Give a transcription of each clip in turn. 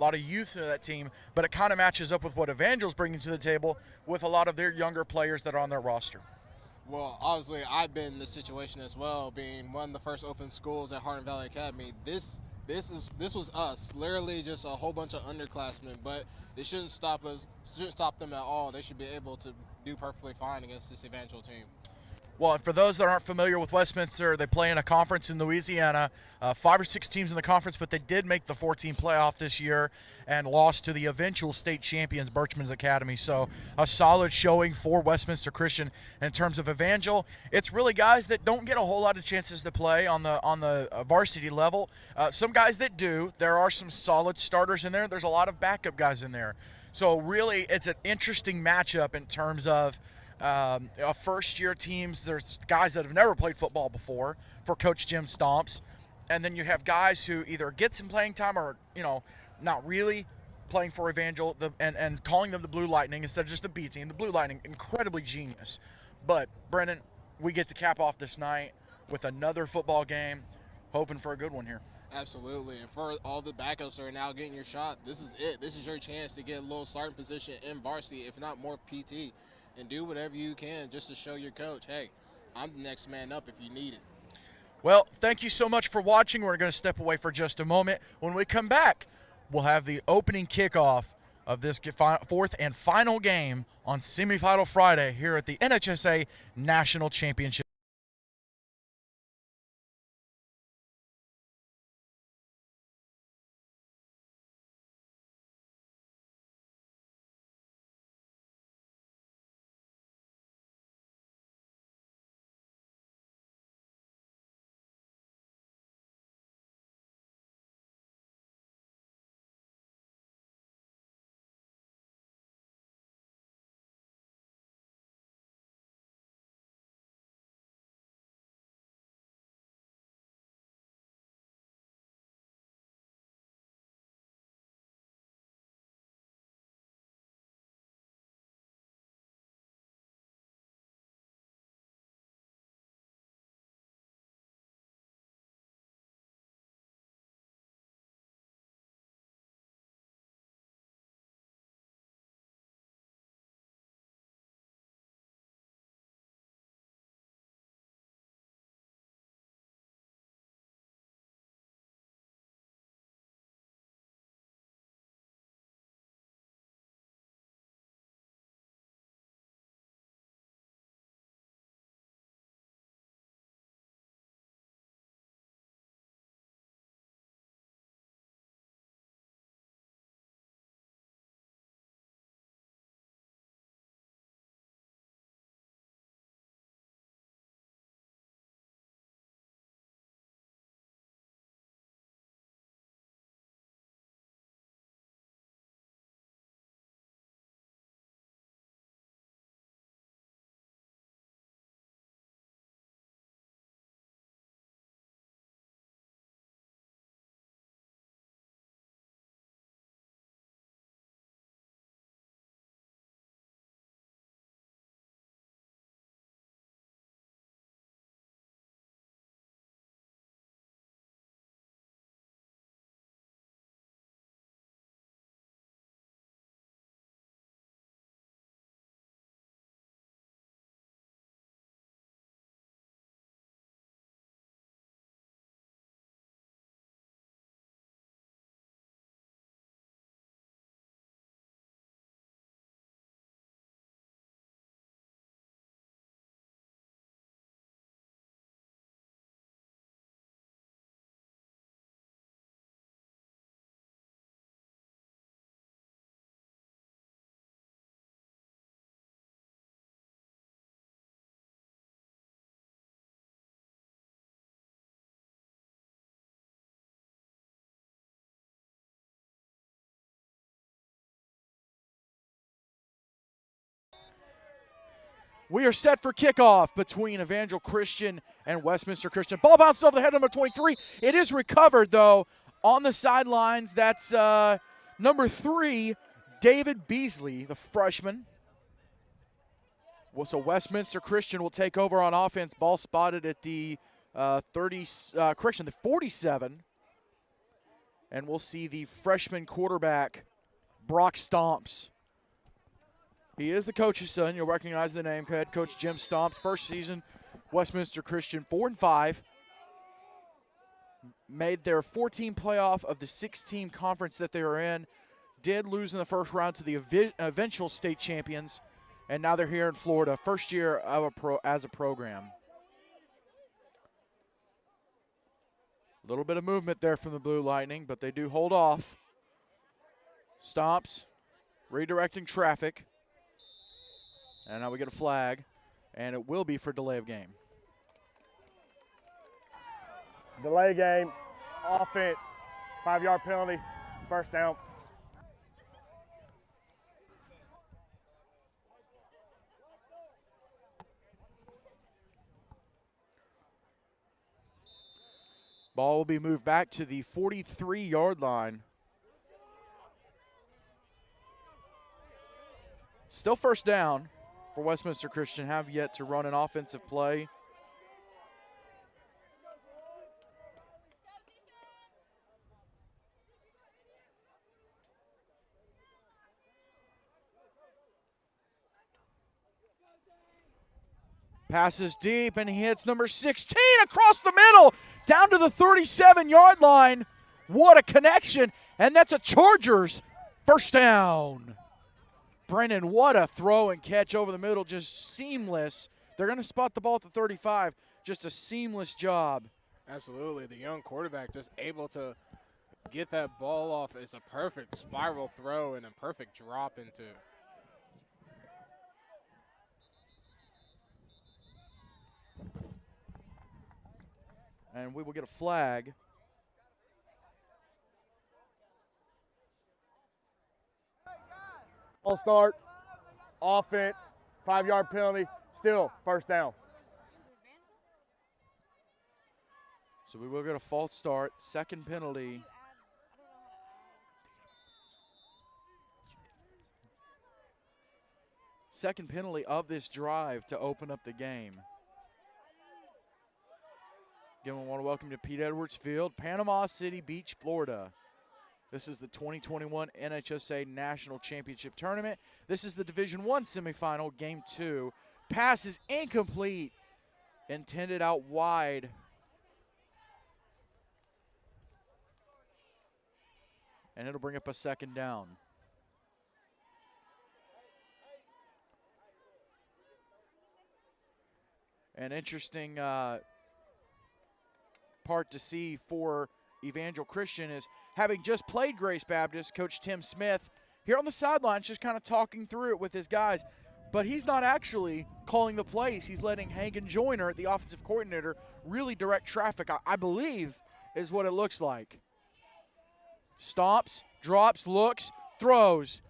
a lot of youth in that team, but it kind of matches up with what Evangel's bringing to the table with a lot of their younger players that are on their roster. Well, obviously, I've been in this situation as well, being one of the first open schools at Hardin Valley Academy. This was us, literally just a whole bunch of underclassmen, but it shouldn't stop us. Shouldn't stop them at all. They should be able to do perfectly fine against this Evangel team. Well, and for those that aren't familiar with Westminster, they play in a conference in Louisiana. 5 or 6 teams in the conference, but they did make the 14 playoff this year and lost to the eventual state champions, Birchman's Academy. So a solid showing for Westminster Christian. In terms of Evangel, it's really guys that don't get a whole lot of chances to play on the varsity level. Some guys that do. There are some solid starters in there. There's a lot of backup guys in there. So really, it's an interesting matchup in terms of first-year teams. There's guys that have never played football before for Coach Jim Stomps, and then you have guys who either get some playing time or not really playing for Evangel and calling them the Blue Lightning instead of just the B team. The Blue Lightning, incredibly genius. But Brennan, we get to cap off this night with another football game, hoping for a good one here. Absolutely, and for all the backups that are now getting your shot, this is it. This is your chance to get a little starting position in varsity, if not more PT, and do whatever you can just to show your coach, hey, I'm the next man up if you need it. Well, thank you so much for watching. We're going to step away for just a moment. When we come back, we'll have the opening kickoff of this fourth and final game on semifinal Friday here at the NHSA National Championship. We are set for kickoff between Evangel Christian and Westminster Christian. Ball bounced over the head of number 23. It is recovered, though, on the sidelines. That's number 3, David Beasley, the freshman. Well, so Westminster Christian will take over on offense. Ball spotted at the the 47. And we'll see the freshman quarterback, Brock Stomps. He is the coach's son. You'll recognize the name. Head coach Jim Stomps. First season, Westminster Christian, 4-5. Made their 14 playoff of the 6-team conference that they were in. Did lose in the first round to the Evangel state champions. And now they're here in Florida. First year of as a program. A little bit of movement there from the Blue Lightning, but they do hold off. Stomps, redirecting traffic. And now we get a flag, and it will be for delay of game. Delay game, offense, 5-yard penalty, first down. Ball will be moved back to the 43-yard line. Still first down for Westminster Christian. Have yet to run an offensive play. Passes deep, and he hits number 16 across the middle, down to the 37-yard line. What a connection, and that's a Chargers first down. Brennan, what a throw and catch over the middle, just seamless. They're going to spot the ball at the 35, just a seamless job. Absolutely, the young quarterback just able to get that ball off. It's a perfect spiral throw and a perfect drop into. And we will get a flag. All start, offense, 5-yard penalty, still first down. So we will get a false start, second penalty. Second penalty of this drive to open up the game. Again, we want to welcome to Pete Edwards Field, Panama City Beach, Florida. This is the 2021 NHSA National Championship Tournament. This is the Division I semifinal, Game 2. Pass is incomplete, intended out wide. And it'll bring up a second down. An interesting part to see for Evangel Christian is having just played Grace Baptist, Coach Tim Smith, here on the sidelines just kind of talking through it with his guys. But he's not actually calling the plays. He's letting Hagen Joyner, the offensive coordinator, really direct traffic, I believe, is what it looks like. Stomps, drops, looks, throws.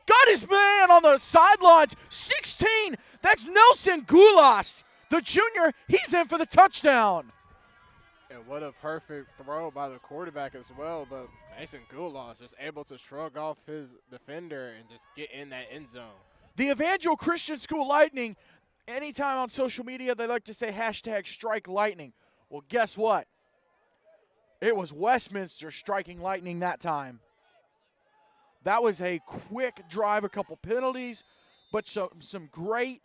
Got his man on the sidelines, 16. That's Nelson Gulas, the junior. He's in for the touchdown. And what a perfect throw by the quarterback as well, but Mason Goulas just able to shrug off his defender and just get in that end zone. The Evangel Christian School Lightning, anytime on social media they like to say hashtag strike lightning. Well, guess what? It was Westminster striking lightning that time. That was a quick drive, a couple penalties, but some great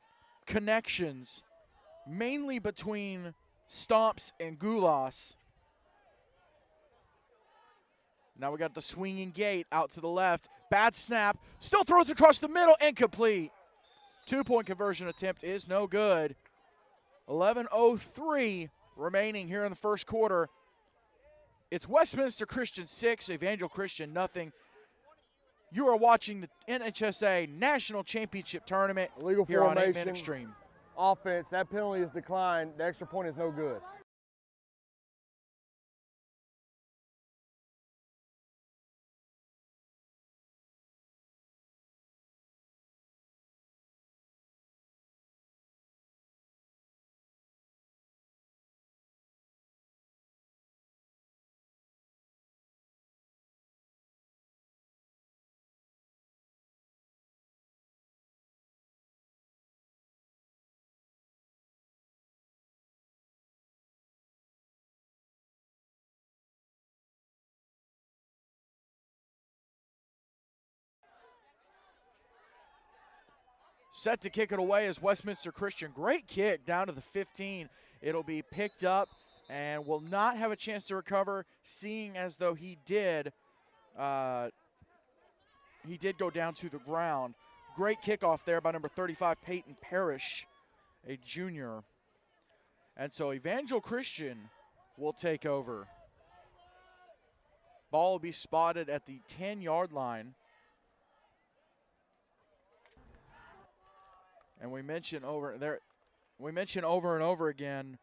connections, mainly between Stomps and Gulas. Now we got the swinging gate out to the left. Bad snap. Still throws across the middle. Incomplete. 2-point conversion attempt is no good. 11:03 remaining here in the first quarter. It's Westminster Christian 6, Evangel Christian nothing. You are watching the NHSA National Championship Tournament Illegal here on 8 formation. Man Extreme. Offense, that penalty is declined. The extra point is no good. Set to kick it away is Westminster Christian. Great kick down to the 15. It'll be picked up and will not have a chance to recover, seeing as though he did go down to the ground. Great kickoff there by number 35, Peyton Parrish, a junior. And so Evangel Christian will take over. Ball will be spotted at the 10-yard line. And we mention over and over again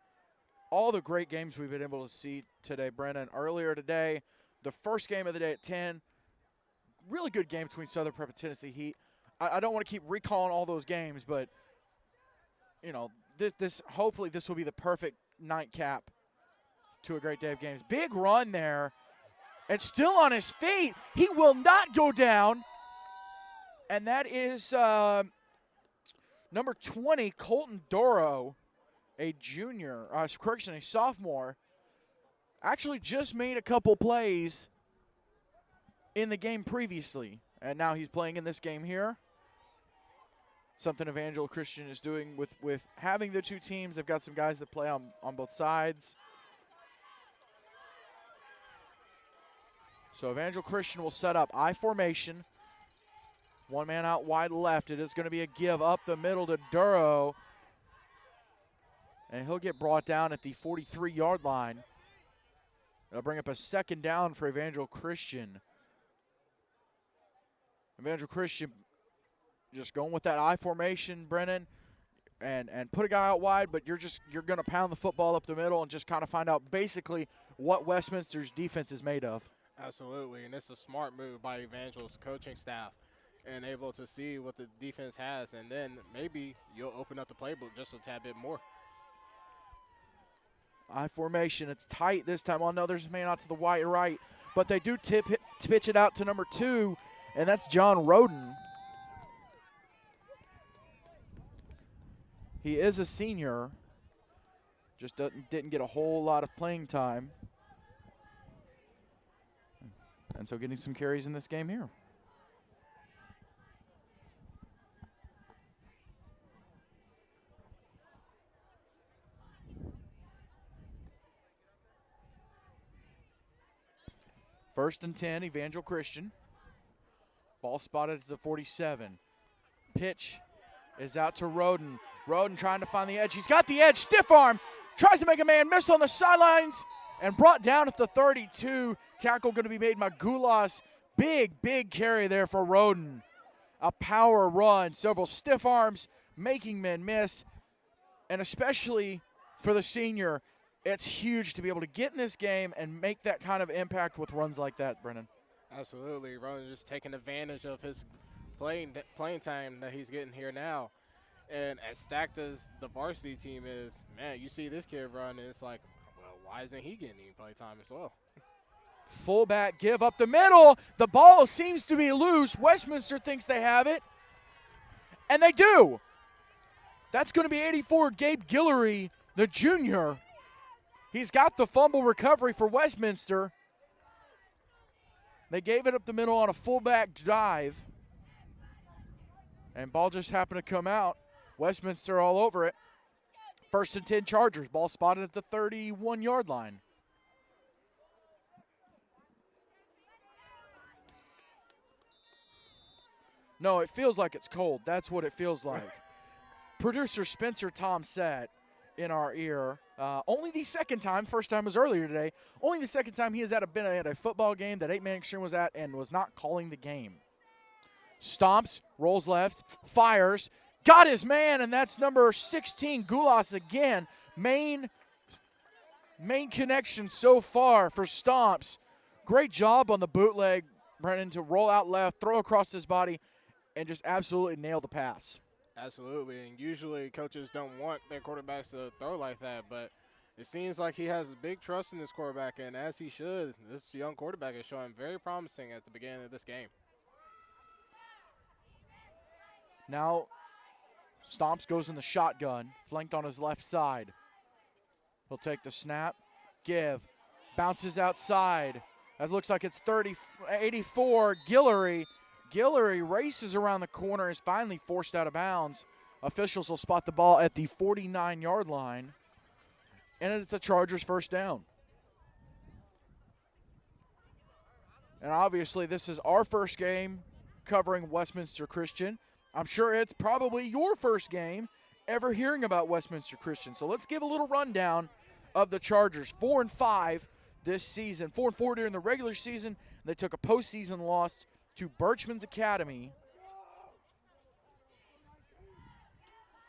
all the great games we've been able to see today, Brennan. Earlier today, the first game of the day at 10, really good game between Southern Prep and Tennessee Heat. I don't want to keep recalling all those games, but you know, hopefully this will be the perfect nightcap to a great day of games. Big run there, and still on his feet. He will not go down, and that is number 20, Colton Doro, a junior, a sophomore. Actually just made a couple plays in the game previously, and now he's playing in this game here. Something Evangel Christian is doing with having the two teams. They've got some guys that play on both sides. So Evangel Christian will set up I formation. One man out wide left. It is going to be a give up the middle to Duro. And he'll get brought down at the 43-yard line. It'll bring up a second down for Evangel Christian. Evangel Christian just going with that I formation, Brennan, and put a guy out wide, but you're going to pound the football up the middle and just kind of find out basically what Westminster's defense is made of. Absolutely, and it's a smart move by Evangel's coaching staff and able to see what the defense has, and then maybe you'll open up the playbook just a tad bit more. I formation, it's tight this time. Well, no, there's a man out to the right, but they do pitch it out to number 2, and that's John Roden. He is a senior, just didn't get a whole lot of playing time. And so getting some carries in this game here. First and 10, Evangel Christian. Ball spotted at the 47. Pitch is out to Roden. Roden trying to find the edge. He's got the edge, stiff arm. Tries to make a man miss on the sidelines and brought down at the 32. Tackle going to be made by Gulas. Big carry there for Roden. A power run, several stiff arms, making men miss. And especially for the senior, it's huge to be able to get in this game and make that kind of impact with runs like that, Brennan. Absolutely. Roden just taking advantage of his playing time that he's getting here now. And as stacked as the varsity team is, man, you see this kid run, and it's like, well, why isn't he getting any play time as well? Fullback give up the middle. The ball seems to be loose. Westminster thinks they have it, and they do. That's going to be 84, Gabe Guillory, the junior. He's got the fumble recovery for Westminster. They gave it up the middle on a fullback dive, and ball just happened to come out. Westminster all over it. First and 10 Chargers. Ball spotted at the 31-yard line. No, it feels like it's cold. That's what it feels like. Producer Spencer Tom said in our ear, only the second time, first time was earlier today, only the second time he has been at a football game that 8-Man Extreme was at and was not calling the game. Stomps, rolls left, fires, got his man, and that's number 16, Gulas again. Main connection so far for Stomps. Great job on the bootleg, Brennan, to roll out left, throw across his body, and just absolutely nail the pass. Absolutely, and usually coaches don't want their quarterbacks to throw like that, but it seems like he has big trust in this quarterback, and as he should, this young quarterback is showing very promising at the beginning of this game. Now, Stomps goes in the shotgun, flanked on his left side. He'll take the snap, give, bounces outside. That looks like it's 84, Guillory. Guillory races around the corner, is finally forced out of bounds. Officials will spot the ball at the 49-yard line, and it's the Chargers' first down. And obviously, this is our first game covering Westminster Christian. I'm sure it's probably your first game ever hearing about Westminster Christian. So let's give a little rundown of the Chargers. 4-5 this season. 4-4 during the regular season. They took a postseason loss to Birchman's Academy.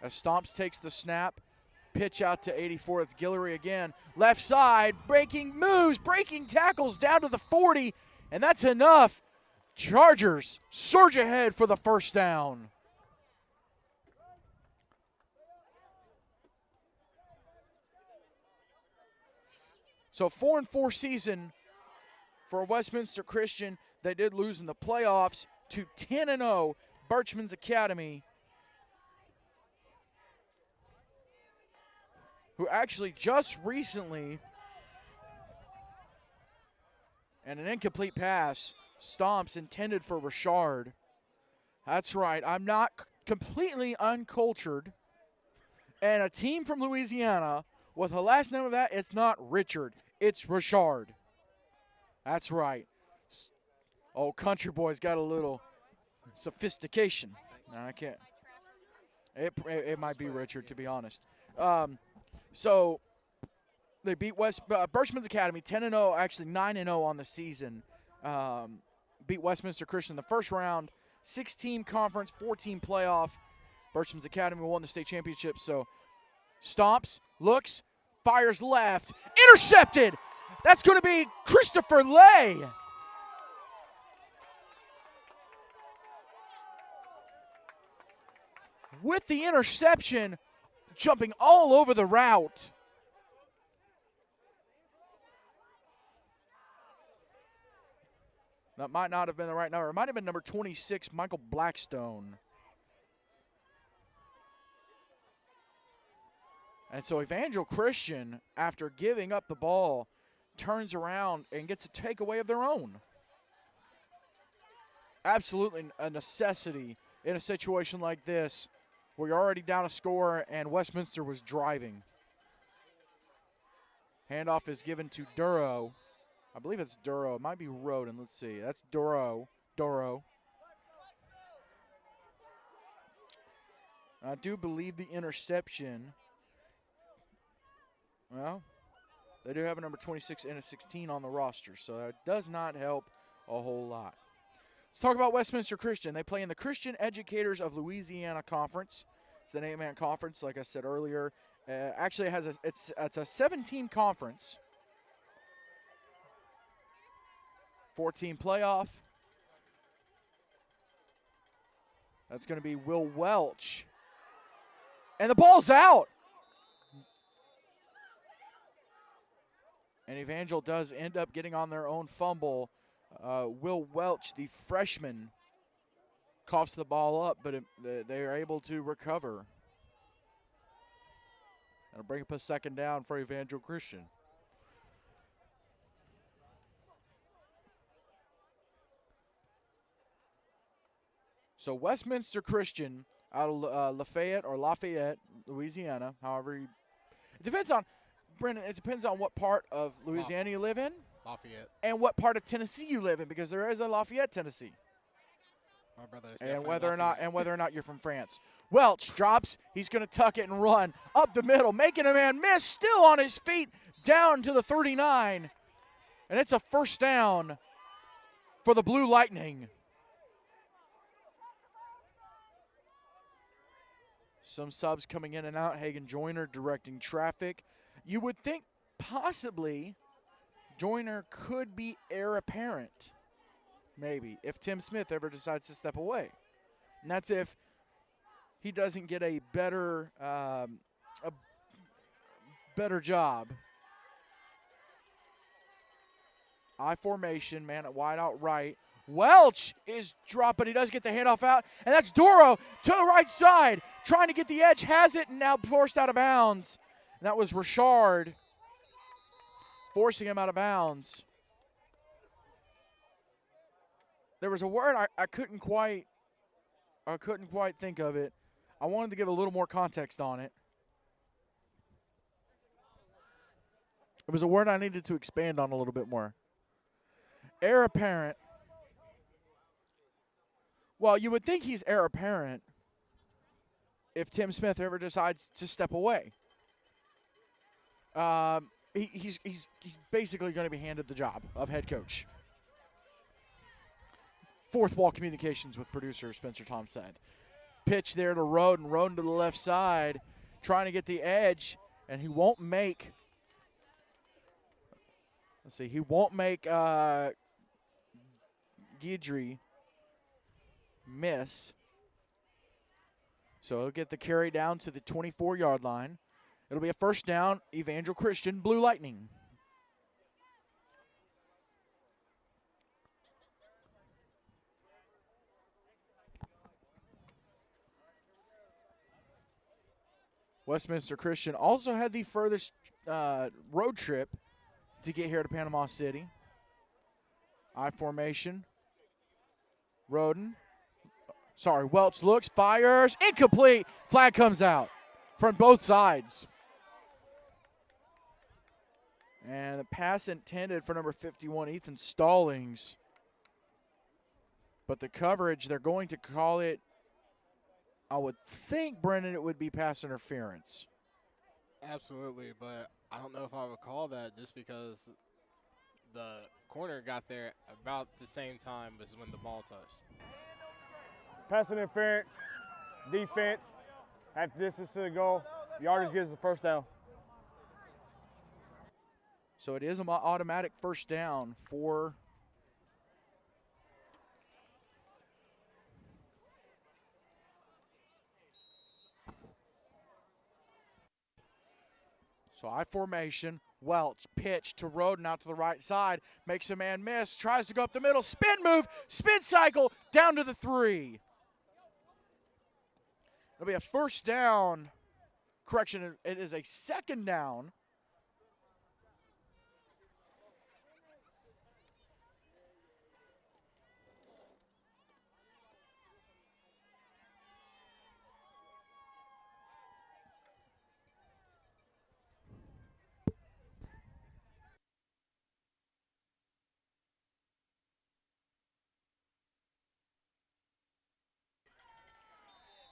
As Stomps takes the snap, pitch out to 84. It's Guillory again. Left side, breaking moves, breaking tackles down to the 40, and that's enough. Chargers surge ahead for the first down. So 4-4 season for Westminster Christian. They did lose in the playoffs to 10-0 Birchman's Academy, who actually just recently, and an incomplete pass, Stomps intended for Richard. That's right, I'm not completely uncultured. And a team from Louisiana with the last name of that, it's not Richard, it's Richard. That's right. Oh, country boy's got a little sophistication. No, I can't. It might be Richard, to be honest. So they beat Birchman's Academy 10-0, actually 9-0 on the season. Beat Westminster Christian in the first round, 6-team conference, 4-team playoff. Birchman's Academy won the state championship. So Stomps, looks, fires left, intercepted. That's going to be Christopher Lay. With the interception, jumping all over the route. That might not have been the right number. It might have been number 26, Michael Blackstone. And so Evangel Christian, after giving up the ball, turns around and gets a takeaway of their own. Absolutely a necessity in a situation like this where you're already down a score and Westminster was driving. Handoff is given to Duro. I believe it's Duro. It might be Roden. Let's see. That's Duro. I do believe the interception. Well, they do have a number 26 and a 16 on the roster, so that does not help a whole lot. Let's talk about Westminster Christian. They play in the Christian Educators of Louisiana Conference. It's the 8-man conference, like I said earlier. Actually, it's a 7-team conference. 4-team playoff. That's going to be Will Welch. And the ball's out. And Evangel does end up getting on their own fumble. Will Welch, the freshman, coughs the ball up, but they are able to recover. That'll bring up a second down for Evangel Christian. So Westminster Christian out of Lafayette, Louisiana, however it depends on, Brendan, it depends on what part of Louisiana you live in. Lafayette. And what part of Tennessee you live in, because there is a Lafayette, Tennessee. My brother is and whether or not you're from France. Welch drops, he's going to tuck it and run up the middle, making a man miss, still on his feet, down to the 39. And it's a first down for the Blue Lightning. Some subs coming in and out. Hagen Joyner directing traffic. You would think possibly Joyner could be heir apparent, maybe, if Tim Smith ever decides to step away. And that's if he doesn't get a better job. I formation, man, at wide out right. Welch is dropped, but he does get the handoff out, and that's Duro to the right side, trying to get the edge, has it, and now forced out of bounds. And that was Richard forcing him out of bounds. There was a word I couldn't quite think of it. I wanted to give a little more context on it. It was a word I needed to expand on a little bit more. Heir apparent. Well, you would think he's heir apparent if Tim Smith ever decides to step away. He's basically going to be handed the job of head coach. Fourth wall communications with producer Spencer Tom said. Pitch there to Roden. Roden to the left side, trying to get the edge, and he won't make. Let's see. He won't make Guidry miss. So he'll get the carry down to the 24-yard line. It'll be a first down, Evangel Christian, Blue Lightning. Westminster Christian also had the furthest road trip to get here to Panama City. I formation. Roden. Sorry, Welch looks, fires, incomplete. Flag comes out from both sides. And the pass intended for number 51, Ethan Stallings. But the coverage, they're going to call it, I would think, Brendan, it would be pass interference. Absolutely, but I don't know if I would call that just because the corner got there about the same time as when the ball touched. Pass interference, defense, half distance to the goal. Yardage gives the first down. So it is an automatic first down for I formation. Welch pitch to Roden out to the right side, makes a man miss, tries to go up the middle, spin move, spin cycle, down to the 3. It'll be a first down. Correction, it is a second down.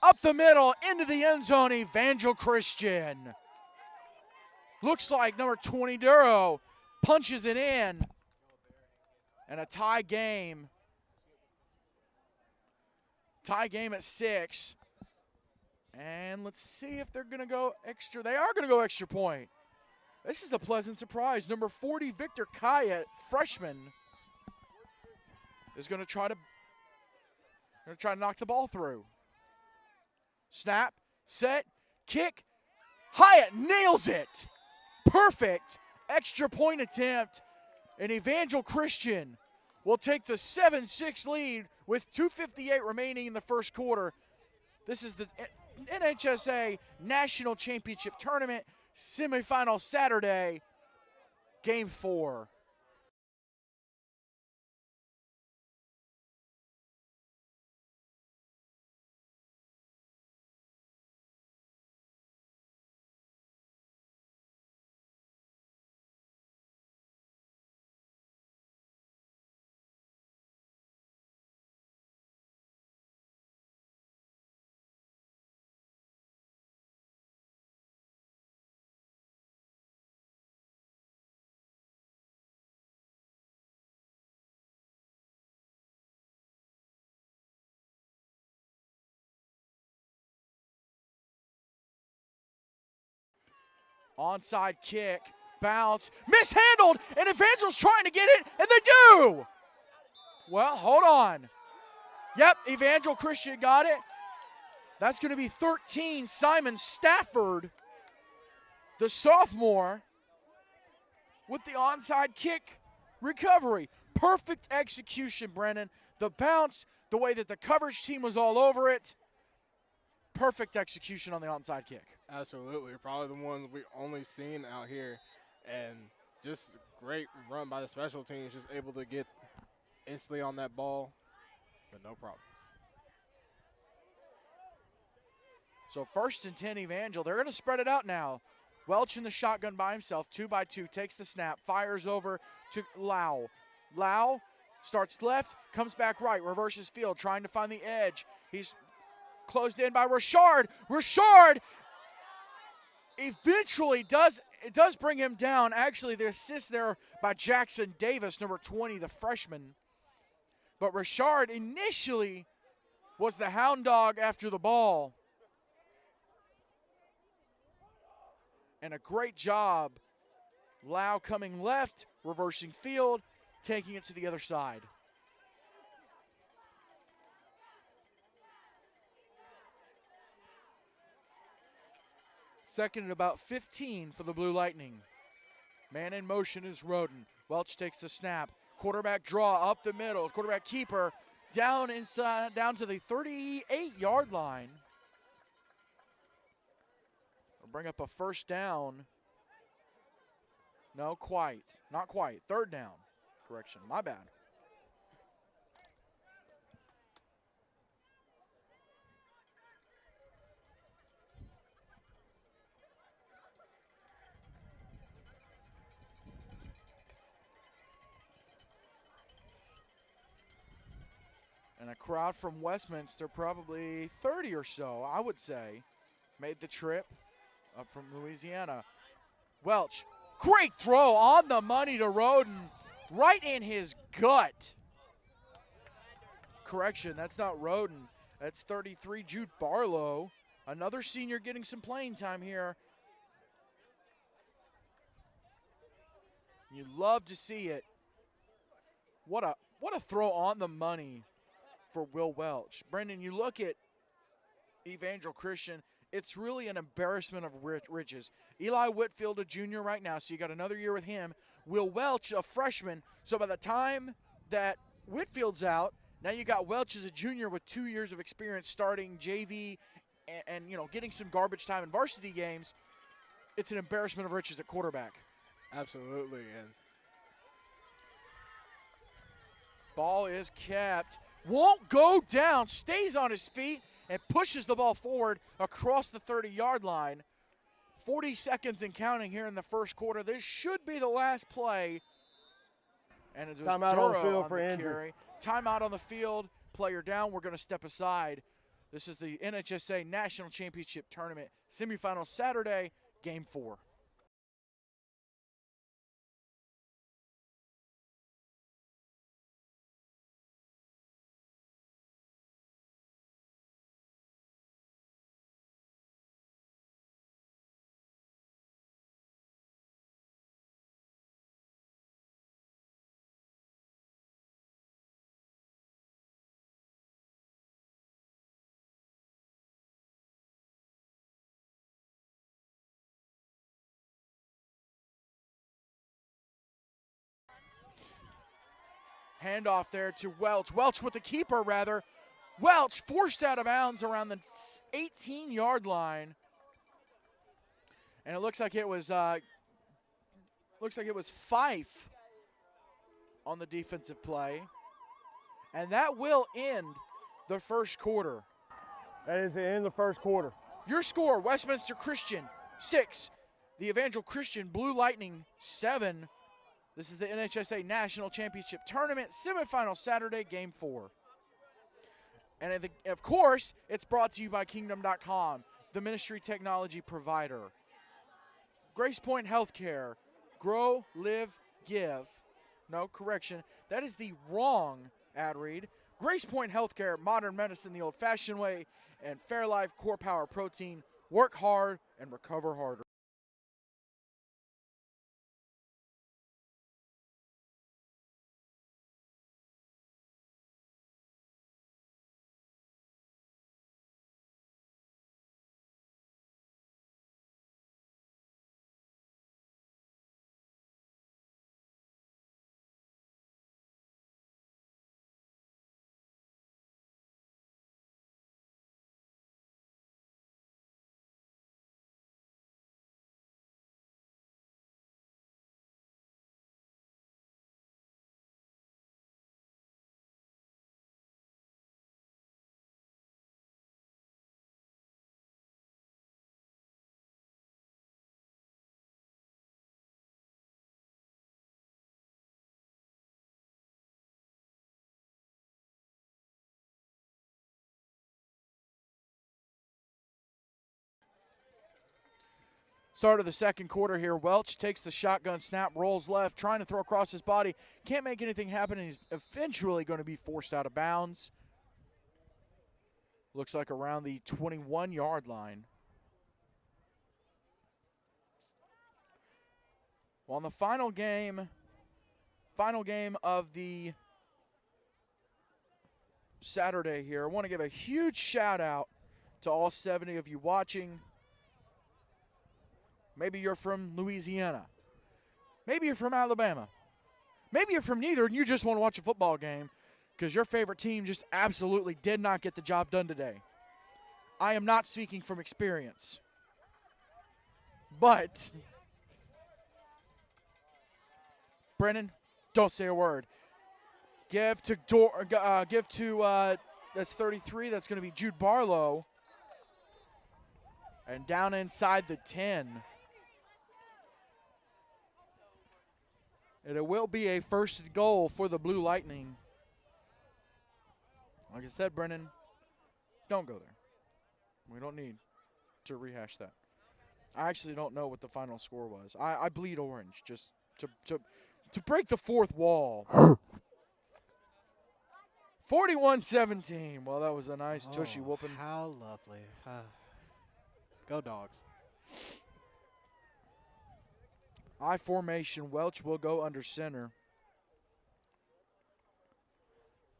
Up the middle, into the end zone, Evangel Christian. Looks like number 20, Duro, punches it in. And a tie game. Tie game at 6. And let's see if they're going to go extra. They are going to go extra point. This is a pleasant surprise. Number 40, Victor Kaya, freshman, is going to try to knock the ball through. Snap, set, kick. Hyatt nails it. Perfect extra point attempt. And Evangel Christian will take the 7-6 lead with 2:58 remaining in the first quarter. This is the NHSA National Championship Tournament semifinal Saturday, Game 4. Onside kick, bounce, mishandled, and Evangel's trying to get it, and they do! Well, hold on. Yep, Evangel Christian got it. That's going to be 13, Simon Stafford, the sophomore, with the onside kick recovery. Perfect execution, Brennan. The bounce, the way that the coverage team was all over it. Perfect execution on the onside kick. Absolutely. Probably the ones we only seen out here. And just great run by the special teams, just able to get instantly on that ball But no problem. So 1st and 10 Evangel. They're going to spread it out now. Welch in the shotgun by himself, 2-by-2, takes the snap, fires over to Lau. Lau starts left, comes back right, reverses field, trying to find the edge. He's closed in by Richard. Richard eventually does bring him down. Actually, the assist there by Jackson Davis, number 20, the freshman. But Richard initially was the hound dog after the ball. And a great job. Lau coming left, reversing field, taking it to the other side. Second and about 15 for the Blue Lightning. Man in motion is Roden. Welch takes the snap. Quarterback draw up the middle. Quarterback keeper down inside, down to the 38-yard line. We'll bring up a first down. No, quite. Not quite. Third down. Correction. My bad. And a crowd from Westminster, probably 30 or so, I would say, made the trip up from Louisiana. Welch, great throw on the money to Roden, right in his gut. Correction, that's not Roden. That's 33, Jude Barlow. Another senior getting some playing time here. You love to see it. What a throw on the money for Will Welch. Brendan, you look at Evangel Christian, it's really an embarrassment of riches. Eli Whitfield, a junior right now, so you got another year with him. Will Welch, a freshman, so by the time that Whitfield's out, now you got Welch as a junior with 2 years of experience starting JV and you know, getting some garbage time in varsity games. It's an embarrassment of riches at quarterback. Absolutely. And ball is kept. Won't go down, stays on his feet, and pushes the ball forward across the 30-yard line. 40 seconds and counting here in the first quarter. This should be the last play. And it was Timeout on the field on for the injury. carry. Timeout on the field. Player down. We're going to step aside. This is the NHSA National Championship Tournament semifinal Saturday, Game 4. Handoff there to Welch. Welch with the keeper, rather. Welch forced out of bounds around the 18-yard line. And it looks like it was Fife on the defensive play. And that will end the first quarter. That is the end of the first quarter. Your score, Westminster Christian 6, the Evangel Christian Blue Lightning 7. This is the NHSA National Championship Tournament semifinal Saturday, Game 4. And of course, it's brought to you by Kingdom.com, the ministry technology provider. Grace Point Healthcare, grow, live, give. No, correction, that is the wrong ad read. Grace Point Healthcare, modern medicine the old-fashioned way, and Fairlife Core Power Protein, work hard and recover harder. Start of the second quarter here. Welch takes the shotgun snap, rolls left, trying to throw across his body. Can't make anything happen, and he's eventually going to be forced out of bounds. Looks like around the 21-yard line. Well, in the final game of the Saturday here, I want to give a huge shout out to all 70 of you watching. Maybe you're from Louisiana. Maybe you're from Alabama. Maybe you're from neither and you just want to watch a football game because your favorite team just absolutely did not get the job done today. I am not speaking from experience. But, Brennan, don't say a word. Give to that's 33. That's going to be Jude Barlow. And down inside the 10. And it will be a first goal for the Blue Lightning. Like I said, Brennan, don't go there. We don't need to rehash that. I actually don't know what the final score was. I bleed orange just to break the fourth wall. 41-17. Well, that was a nice tushy whooping. How lovely. Go Dogs. I formation. Welch will go under center.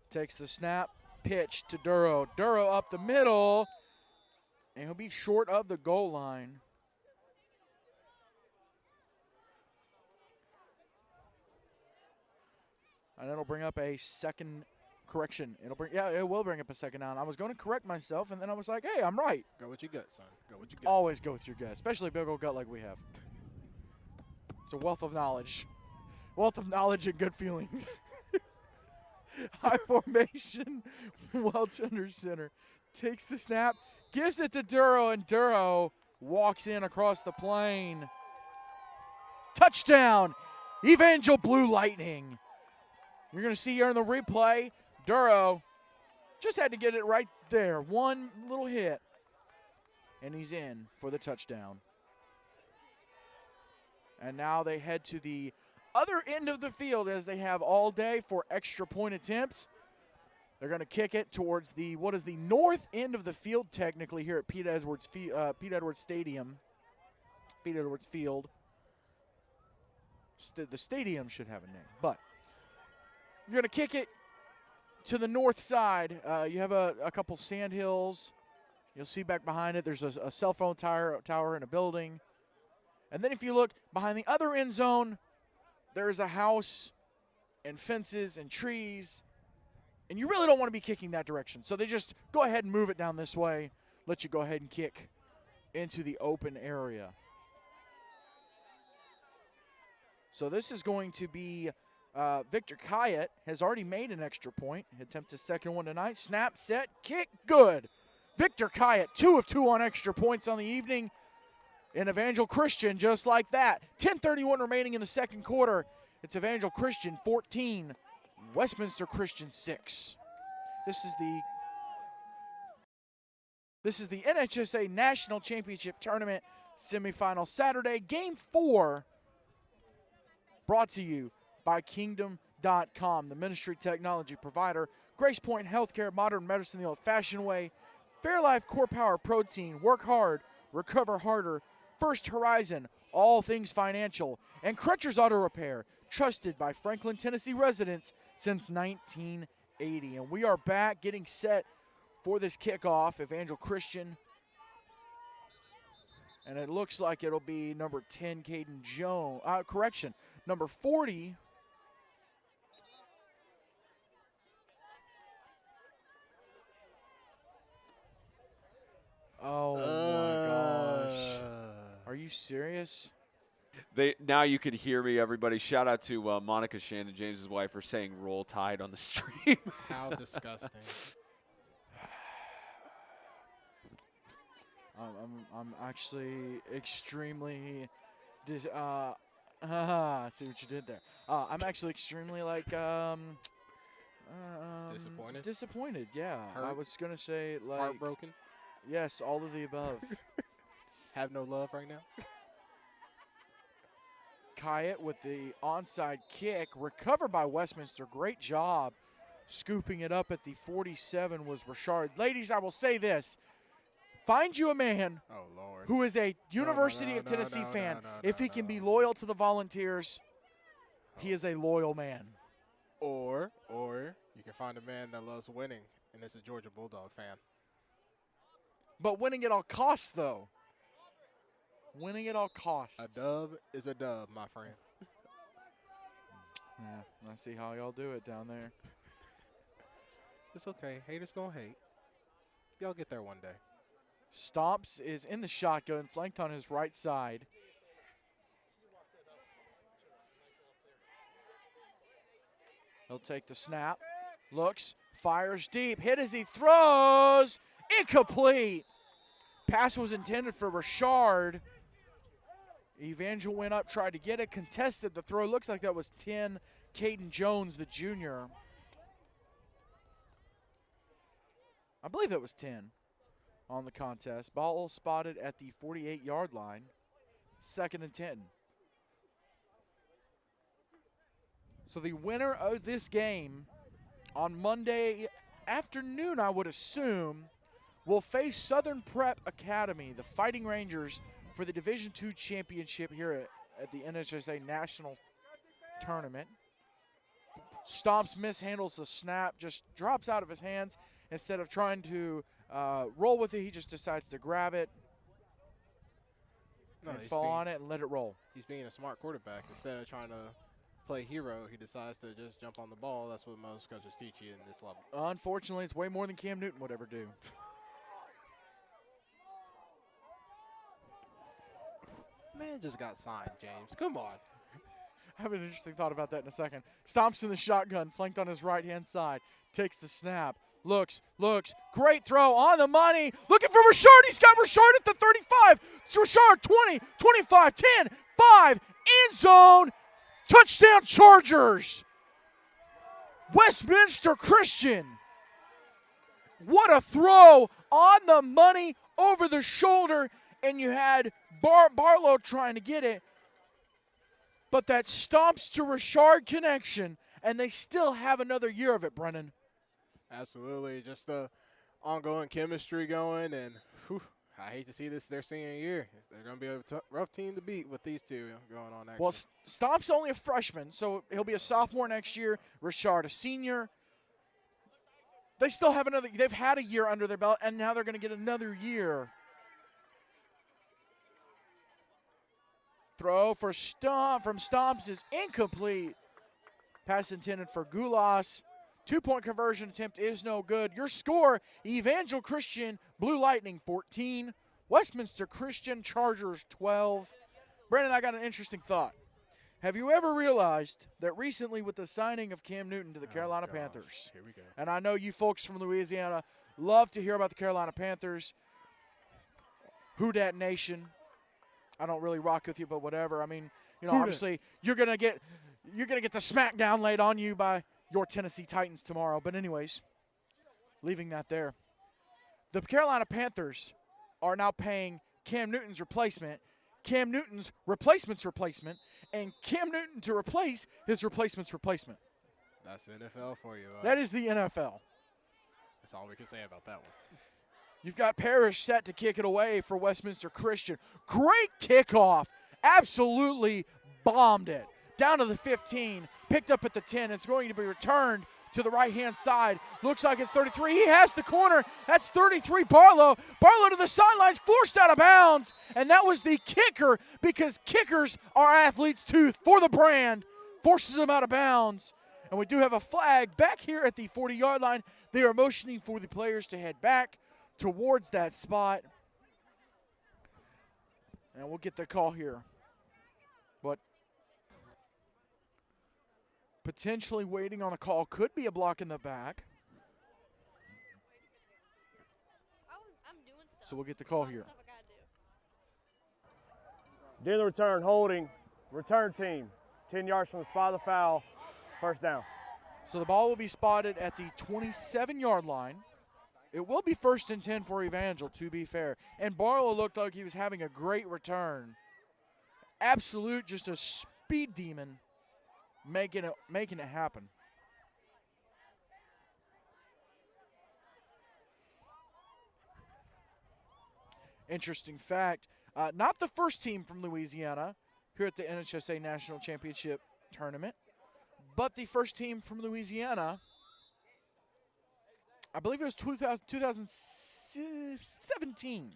Takes the snap. Pitch to Duro. Duro up the middle. And he'll be short of the goal line. And it'll bring up a second correction. It will bring up a second down. I was going to correct myself, and then I was like, hey, I'm right. Go with your gut, son. Go with your gut. Always go with your gut, especially a big old gut like we have. It's a wealth of knowledge. Wealth of knowledge and good feelings. High formation. Welch under center. Takes the snap. Gives it to Duro, and Duro walks in across the plane. Touchdown. Evangel Blue Lightning. You're going to see here in the replay, Duro just had to get it right there. One little hit, and he's in for the touchdown. And now they head to the other end of the field as they have all day for extra point attempts. They're going to kick it towards the north end of the field technically here at Pete Edwards Stadium. Pete Edwards Field. The stadium should have a name, but you're going to kick it to the north side. You have a couple sand hills. You'll see back behind it there's a cell phone tower in a building. And then if you look behind the other end zone, there's a house and fences and trees. And you really don't want to be kicking that direction. So they just go ahead and move it down this way, let you go ahead and kick into the open area. So this is going to be Victor Kayet has already made an extra point. He attempts his second one tonight. Snap, set, kick, good. Victor Kayet, 2 of 2 on extra points on the evening. And Evangel Christian just like that. 10:31 remaining in the second quarter. It's Evangel Christian 14, Westminster Christian 6. This is the NHSA National Championship Tournament semifinal Saturday. Game 4 brought to you by Kingdom.com, the ministry technology provider. Grace Point Healthcare, modern medicine the old-fashioned way. Fairlife Core Power Protein, work hard, recover harder. First Horizon, all things financial. And Crutcher's Auto Repair, trusted by Franklin, Tennessee residents since 1980. And we are back getting set for this kickoff. Evangel Christian. And it looks like it'll be number 10, Caden Jones. Number 40. Oh, my gosh. Are you serious? Now you can hear me, everybody. Shout out to Monica Shannon, James's wife, for saying Roll Tide on the stream. How disgusting. I'm actually extremely see what you did there. I'm actually extremely disappointed, yeah. Hurt? I was gonna say Heartbroken. Yes, all of the above. Have no love right now. Kyatt with the onside kick, recovered by Westminster. Great job scooping it up at the 47 was Richard. Ladies, I will say this. Find you a man Oh, Lord. who is a University of Tennessee fan. If he can be loyal to the Volunteers, he is a loyal man. Or you can find a man that loves winning, and is a Georgia Bulldog fan. But winning at all costs, though. Winning at all costs. A dub is a dub, my friend. Yeah, I see how y'all do it down there. It's okay. Haters gonna hate. Y'all get there one day. Stomps is in the shotgun, flanked on his right side. He'll take the snap, looks, fires deep, hit as he throws, incomplete. Pass was intended for Richard. Evangel went up, tried to get it, contested the throw. Looks like that was 10, Caden Jones, the junior. I believe it was 10 on the contest. Ball spotted at the 48-yard line, 2nd and 10. So the winner of this game on Monday afternoon, I would assume, will face Southern Prep Academy, the Fighting Rangers, for the Division II championship here at the NHSA National Tournament. Stomps mishandles the snap, just drops out of his hands. Instead of trying to roll with it, he just decides to grab it and fall on it and let it roll. He's being a smart quarterback. Instead of trying to play hero, he decides to just jump on the ball. That's what most coaches teach you in this level. Unfortunately, it's way more than Cam Newton would ever do. Man just got signed, James. Come on. I have an interesting thought about that in a second. Stomps in the shotgun, flanked on his right-hand side. Takes the snap. Looks. Great throw on the money. Looking for Richard. He's got Richard at the 35. It's Richard, 20, 25, 10, 5. End zone. Touchdown Chargers. Westminster Christian. What a throw on the money over the shoulder. And you had Barlow trying to get it. But that Stomps to Richard connection. And they still have another year of it, Brennan. Absolutely. Just the ongoing chemistry going. And I hate to see this their senior year. They're going to be a rough team to beat with these two going on next year. Well, Stomp's only a freshman, so he'll be a sophomore next year. Richard, a senior. They still have another – they've had a year under their belt, and now they're going to get another year. Throw for from Stomps is incomplete. Pass intended for Gulas. 2-point conversion attempt is no good. Your score, Evangel Christian, Blue Lightning 14. Westminster Christian, Chargers 12. Brandon, I got an interesting thought. Have you ever realized that recently with the signing of Cam Newton to the Carolina Panthers, here we go. and I know you folks from Louisiana love to hear about the Carolina Panthers, Who Dat Nation. I don't really rock with you, but whatever. I mean, you know, obviously you're gonna get the smackdown laid on you by your Tennessee Titans tomorrow. But anyways, leaving that there, the Carolina Panthers are now paying Cam Newton's replacement, Cam Newton's replacement's replacement, and Cam Newton to replace his replacement's replacement. That's the NFL for you. That is the NFL. That's all we can say about that one. You've got Parrish set to kick it away for Westminster Christian. Great kickoff. Absolutely bombed it. Down to the 15, picked up at the 10. It's going to be returned to the right-hand side. Looks like it's 33. He has the corner. That's 33, Barlow. Barlow to the sidelines, forced out of bounds. And that was the kicker, because kickers are athletes' too for the brand. Forces them out of bounds. And we do have a flag back here at the 40-yard line. They are motioning for the players to head back towards that spot. And we'll get the call here. But potentially waiting on a call. Could be a block in the back. So we'll get the call here. During the return, holding, return team, 10 yards from the spot of the foul, first down. So the ball will be spotted at the 27-yard line. It will be 1st and 10 for Evangel, to be fair. And Barlow looked like he was having a great return. Absolute, just a speed demon making it happen. Interesting fact, not the first team from Louisiana here at the NHSA National Championship Tournament, but the first team from Louisiana, I believe it was 2017.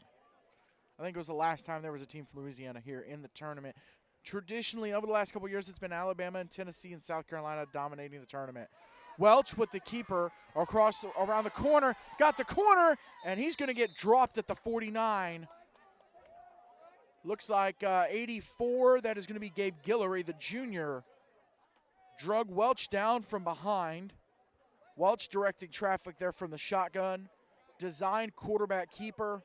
I think it was the last time there was a team from Louisiana here in the tournament. Traditionally, over the last couple of years, it's been Alabama and Tennessee and South Carolina dominating the tournament. Welch with the keeper around the corner, got the corner, and he's going to get dropped at the 49. Looks like 84, that is going to be Gabe Guillory, the junior. Drug Welch down from behind. Welch directing traffic there from the shotgun. Designed quarterback keeper.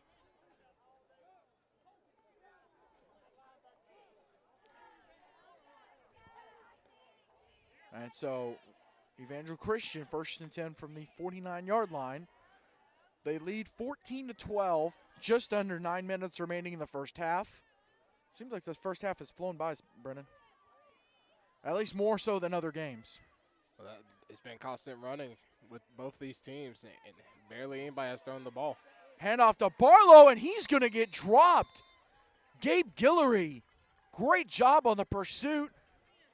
And so Evangel Christian, 1st and 10 from the 49-yard line. They lead 14-12, just under 9 minutes remaining in the first half. Seems like this first half has flown by, Brennan. At least more so than other games. Well, it's been constant running with both these teams, and barely anybody has thrown the ball. Handoff to Barlow, and he's going to get dropped. Gabe Guillory, great job on the pursuit.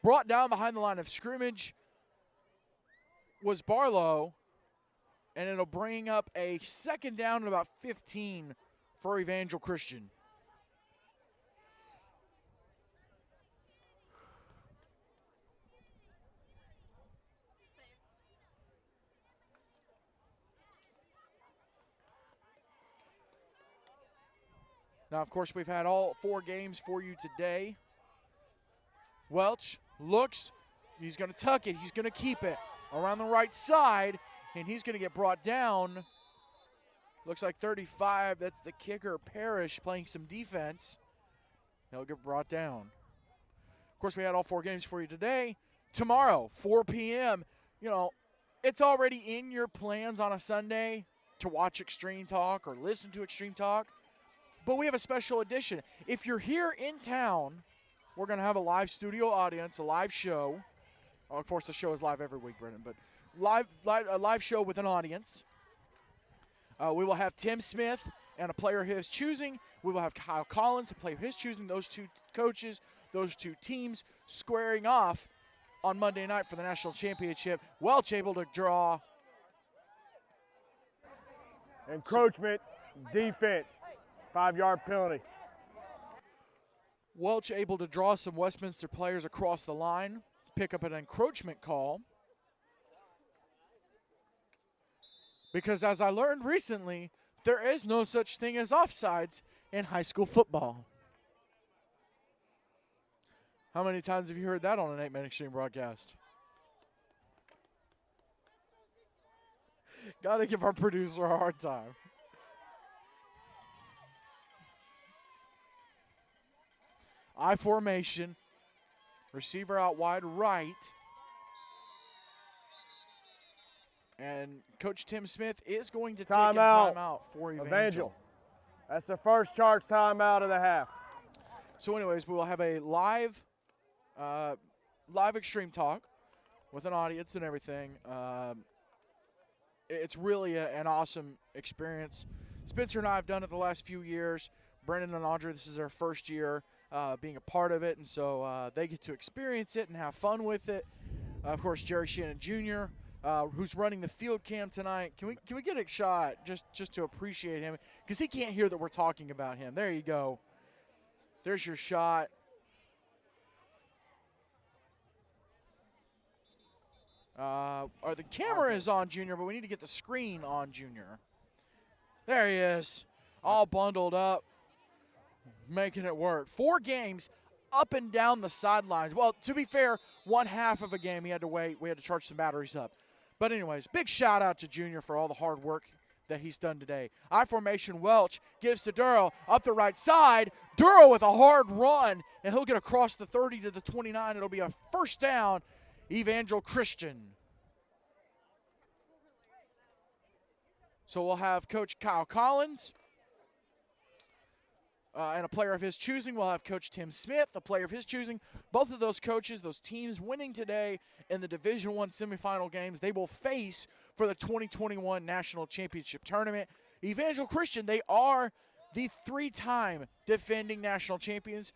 Brought down behind the line of scrimmage was Barlow, and it'll bring up a second down at about 15 for Evangel Christian. Now, of course, we've had all 4 games for you today. Welch looks, he's going to tuck it, he's going to keep it around the right side, and he's going to get brought down. Looks like 35, that's the kicker, Parrish, playing some defense. He'll get brought down. Of course, we had all 4 games for you today. Tomorrow, 4 p.m., you know, it's already in your plans on a Sunday to watch Extreme Talk or listen to Extreme Talk, but we have a special edition. If you're here in town, we're going to have a live studio audience, a live show. Oh, of course, the show is live every week, Brennan, but a live show with an audience. We will have Tim Smith and a player of his choosing. We will have Kyle Collins, a player of his choosing. Those 2 coaches, those 2 teams squaring off on Monday night for the national championship. Welch able to draw. Encroachment, defense, 5-yard penalty. Welch able to draw some Westminster players across the line, pick up an encroachment call. Because as I learned recently, there is no such thing as offsides in high school football. How many times have you heard that on an 8-minute Extreme broadcast? Got to give our producer a hard time. I formation, receiver out wide right. And Coach Tim Smith is going to take a timeout for Evangel. That's the first charge timeout of the half. So anyways, we will have a live Extreme Talk with an audience and everything. It's really an awesome experience. Spencer and I have done it the last few years. Brendan and Audrey, this is their first year being a part of it, and so they get to experience it and have fun with it. Of course, Jerry Shannon Jr., who's running the field cam tonight. Can we get a shot just to appreciate him? Because he can't hear that we're talking about him. There you go. There's your shot. Or the camera is on Junior, but we need to get the screen on Junior. There he is, all bundled up, making it work. 4 games up and down the sidelines. Well, to be fair, 1 half of a game he had to wait. We had to charge some batteries up. But anyways, big shout out to Junior for all the hard work that he's done today. I formation, Welch gives to Durrell up the right side. Durrell with a hard run, and he'll get across the 30 to the 29. It'll be a first down, Evangel Christian. So we'll have Coach Kyle Collins and a player of his choosing. We'll have Coach Tim Smith, a player of his choosing. Both of those coaches, those teams winning today in the Division I semifinal games, they will face for the 2021 National Championship Tournament. Evangel Christian, they are the 3-time defending national champions.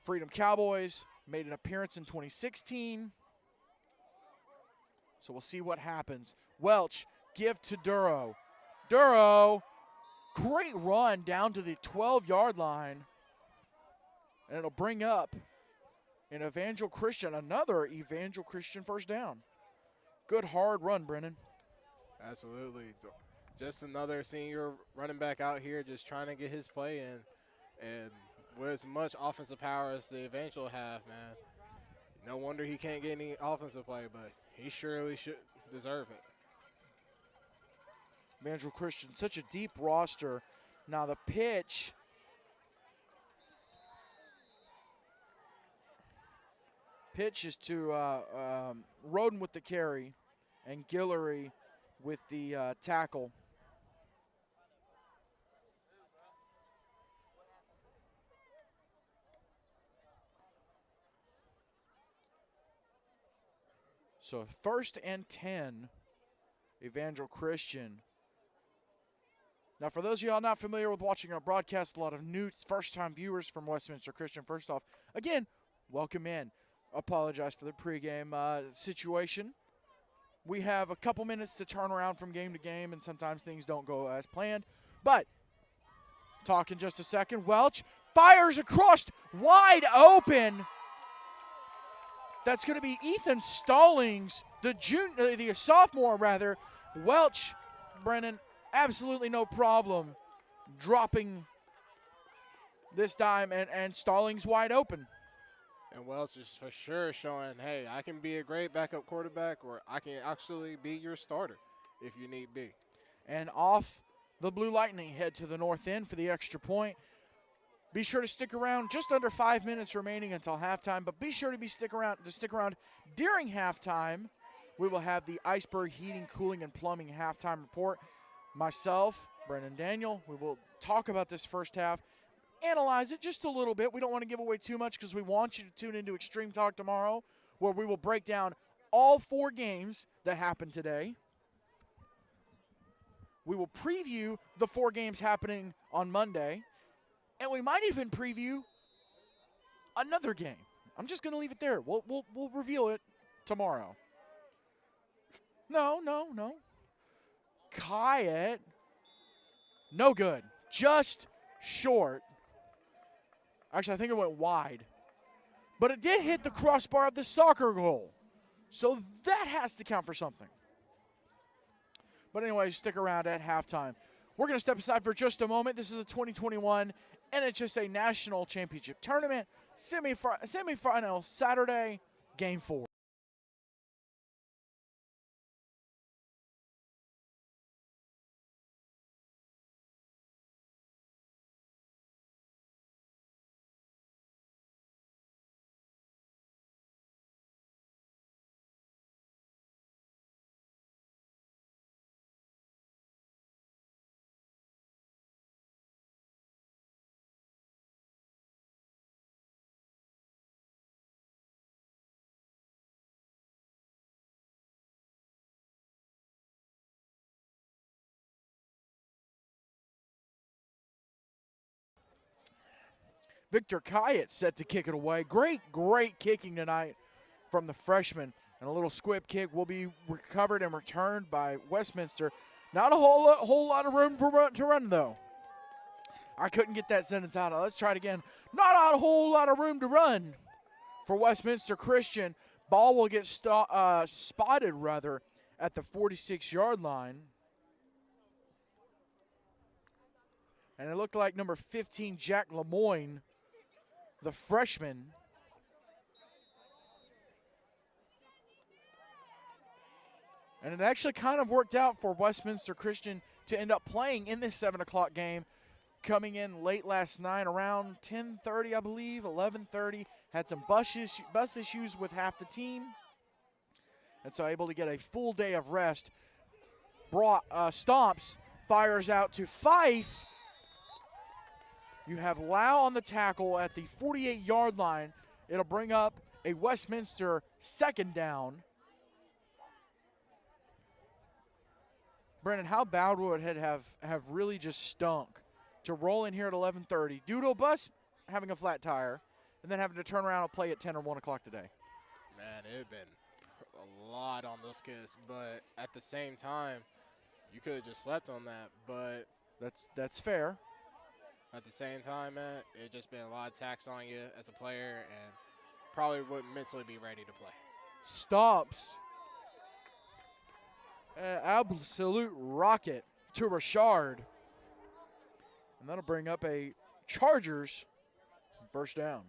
Freedom Cowboys made an appearance in 2016. So we'll see what happens. Welch, give to Duro. Duro, great run down to the 12-yard line. And it'll bring up an Evangel Christian, another Evangel Christian first down. Good hard run, Brennan. Absolutely. Just another senior running back out here just trying to get his play in. And with as much offensive power as the Evangel have, man, no wonder he can't get any offensive play, but he surely should deserve it. Evangel Christian, such a deep roster. Now the pitch. Pitch is to Roden with the carry and Guillory with the tackle. So 1st and 10, Evangel Christian. Now, for those of y'all not familiar with watching our broadcast, a lot of new first-time viewers from Westminster Christian. First off, again, welcome in. Apologize for the pregame situation. We have a couple minutes to turn around from game to game, and sometimes things don't go as planned. But talk in just a second. Welch fires across, wide open. That's going to be Ethan Stallings, the sophomore rather. Welch, Brennan, absolutely no problem dropping this dime, and Stallings wide open. And Welch is for sure showing, hey, I can be a great backup quarterback, or I can actually be your starter if you need be. And off the Blue Lightning head to the north end for the extra point. Be sure to stick around. Just under 5 minutes remaining until halftime, but be sure to stick around during halftime. We will have the Iceberg Heating, Cooling, and Plumbing halftime report. Myself, Brennan Daniel, we will talk about this first half, analyze it just a little bit. We don't want to give away too much because we want you to tune into Extreme Talk tomorrow, where we will break down all 4 games that happened today. We will preview the 4 games happening on Monday. And we might even preview another game. I'm just going to leave it there. We'll reveal it tomorrow. No. Kyatt, no good. Just short. Actually, I think it went wide. But it did hit the crossbar of the soccer goal. So that has to count for something. But anyway, stick around at halftime. We're going to step aside for just a moment. This is the 2021 NHSA National Championship Tournament, semifinal Saturday, Game 4. Victor Kyatt set to kick it away. Great kicking tonight from the freshman. And a little squib kick will be recovered and returned by Westminster. Not a whole lot of room to run, though. I couldn't get that sentence out. Let's try it again. Not a whole lot of room to run for Westminster Christian. Ball will get spotted, rather, at the 46-yard line. And it looked like number 15, Jack Lemoyne, the freshman, and it actually kind of worked out for Westminster Christian to end up playing in this 7 o'clock game, coming in late last night around 10:30, I believe, 11:30. Had some bus issues with half the team, and so able to get a full day of rest. Stomps fires out to Fife. You have Lau on the tackle at the 48-yard line. It'll bring up a Westminster second down. Brennan, how bad would it have really just stunk to roll in here at 11:30 due to a bus having a flat tire and then having to turn around and play at 10 or 1 o'clock today? Man, it had been a lot on those kids, but at the same time, you could have just slept on that. But That's fair. at the same time, man, it just been a lot of tax on you as a player, and probably wouldn't mentally be ready to play. Stops. Absolute rocket to Rashard. And that'll bring up a Chargers first down.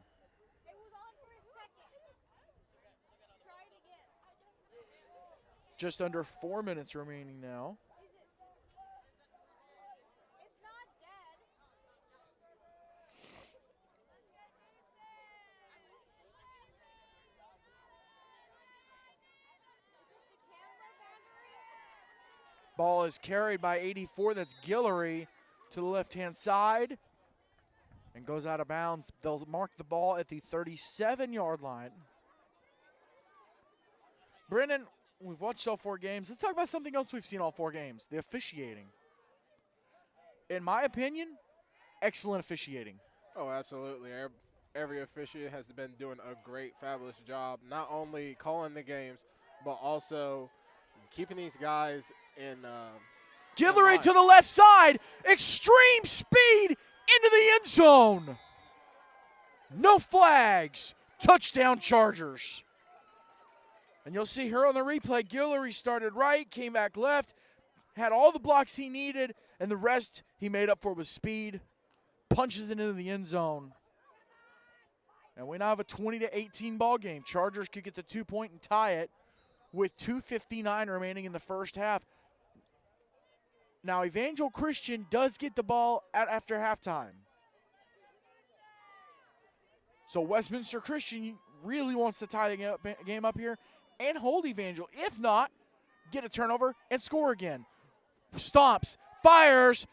Just under 4 minutes remaining now. Ball is carried by 84. That's Guillory to the left-hand side and goes out of bounds. They'll mark the ball at the 37-yard line. Brennan, we've watched all 4 games. Let's talk about something else we've seen all 4 games, the officiating. In my opinion, excellent officiating. Oh, absolutely. Every officiate has been doing a great, fabulous job, not only calling the games, but also keeping these guys in Guillory to the left side. Extreme speed into the end zone. No flags. Touchdown Chargers. And you'll see her on the replay. Guillory started right, came back left, had all the blocks he needed, and the rest he made up for with speed. Punches it into the end zone. And we now have a 20-18 ball game. Chargers could get the 2-point and tie it with 2:59 remaining in the first half. Now, Evangel Christian does get the ball after halftime. So Westminster Christian really wants to tie the game up here and hold Evangel. If not, get a turnover and score again. Stomps, fires,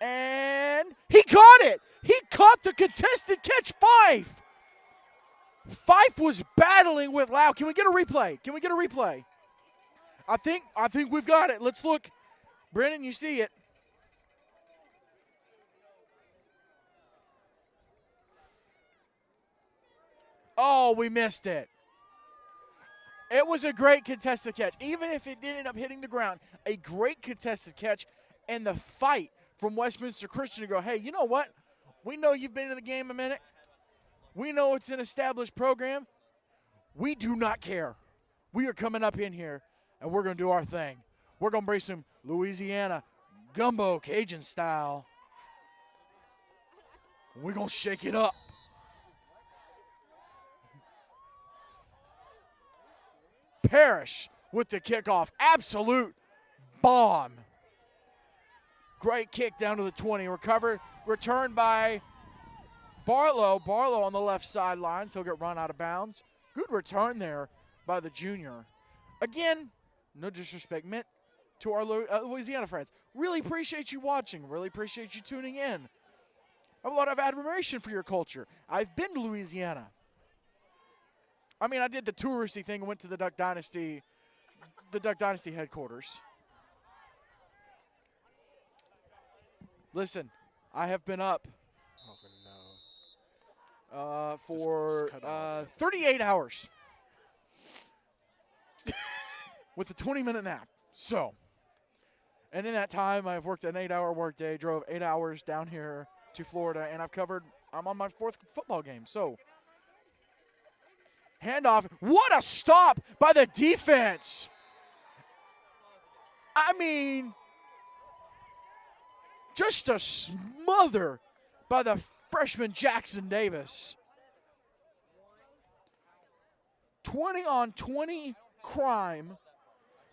and he caught it. He caught the contested catch, Fife. Fife was battling with Lau. Can we get a replay? Can we get a replay? I think we've got it. Let's look. Brennan, you see it. Oh, we missed it. It was a great contested catch. Even if it did end up hitting the ground, a great contested catch, and the fight from Westminster Christian to go, hey, you know what? We know you've been in the game a minute. We know it's an established program. We do not care. We are coming up in here, and we're going to do our thing. We're going to bring some Louisiana gumbo Cajun style. We're going to shake it up. Parrish with the kickoff. Absolute bomb. Great kick down to the 20. Returned by Barlow. Barlow on the left sideline, so he'll get run out of bounds. Good return there by the junior. Again, no disrespect meant to our Louisiana friends. Really appreciate you watching. Really appreciate you tuning in. I have a lot of admiration for your culture. I've been to Louisiana. I mean, I did the touristy thing and went to the Duck Dynasty headquarters. Listen, I have been up for 38 hours with a 20-minute nap. So, and in that time, I've worked an 8-hour workday, drove 8 hours down here to Florida, and I'm on my 4th football game. So, handoff. What a stop by the defense. I mean, just a smother by the freshman Jackson Davis. 20-on-20 crime.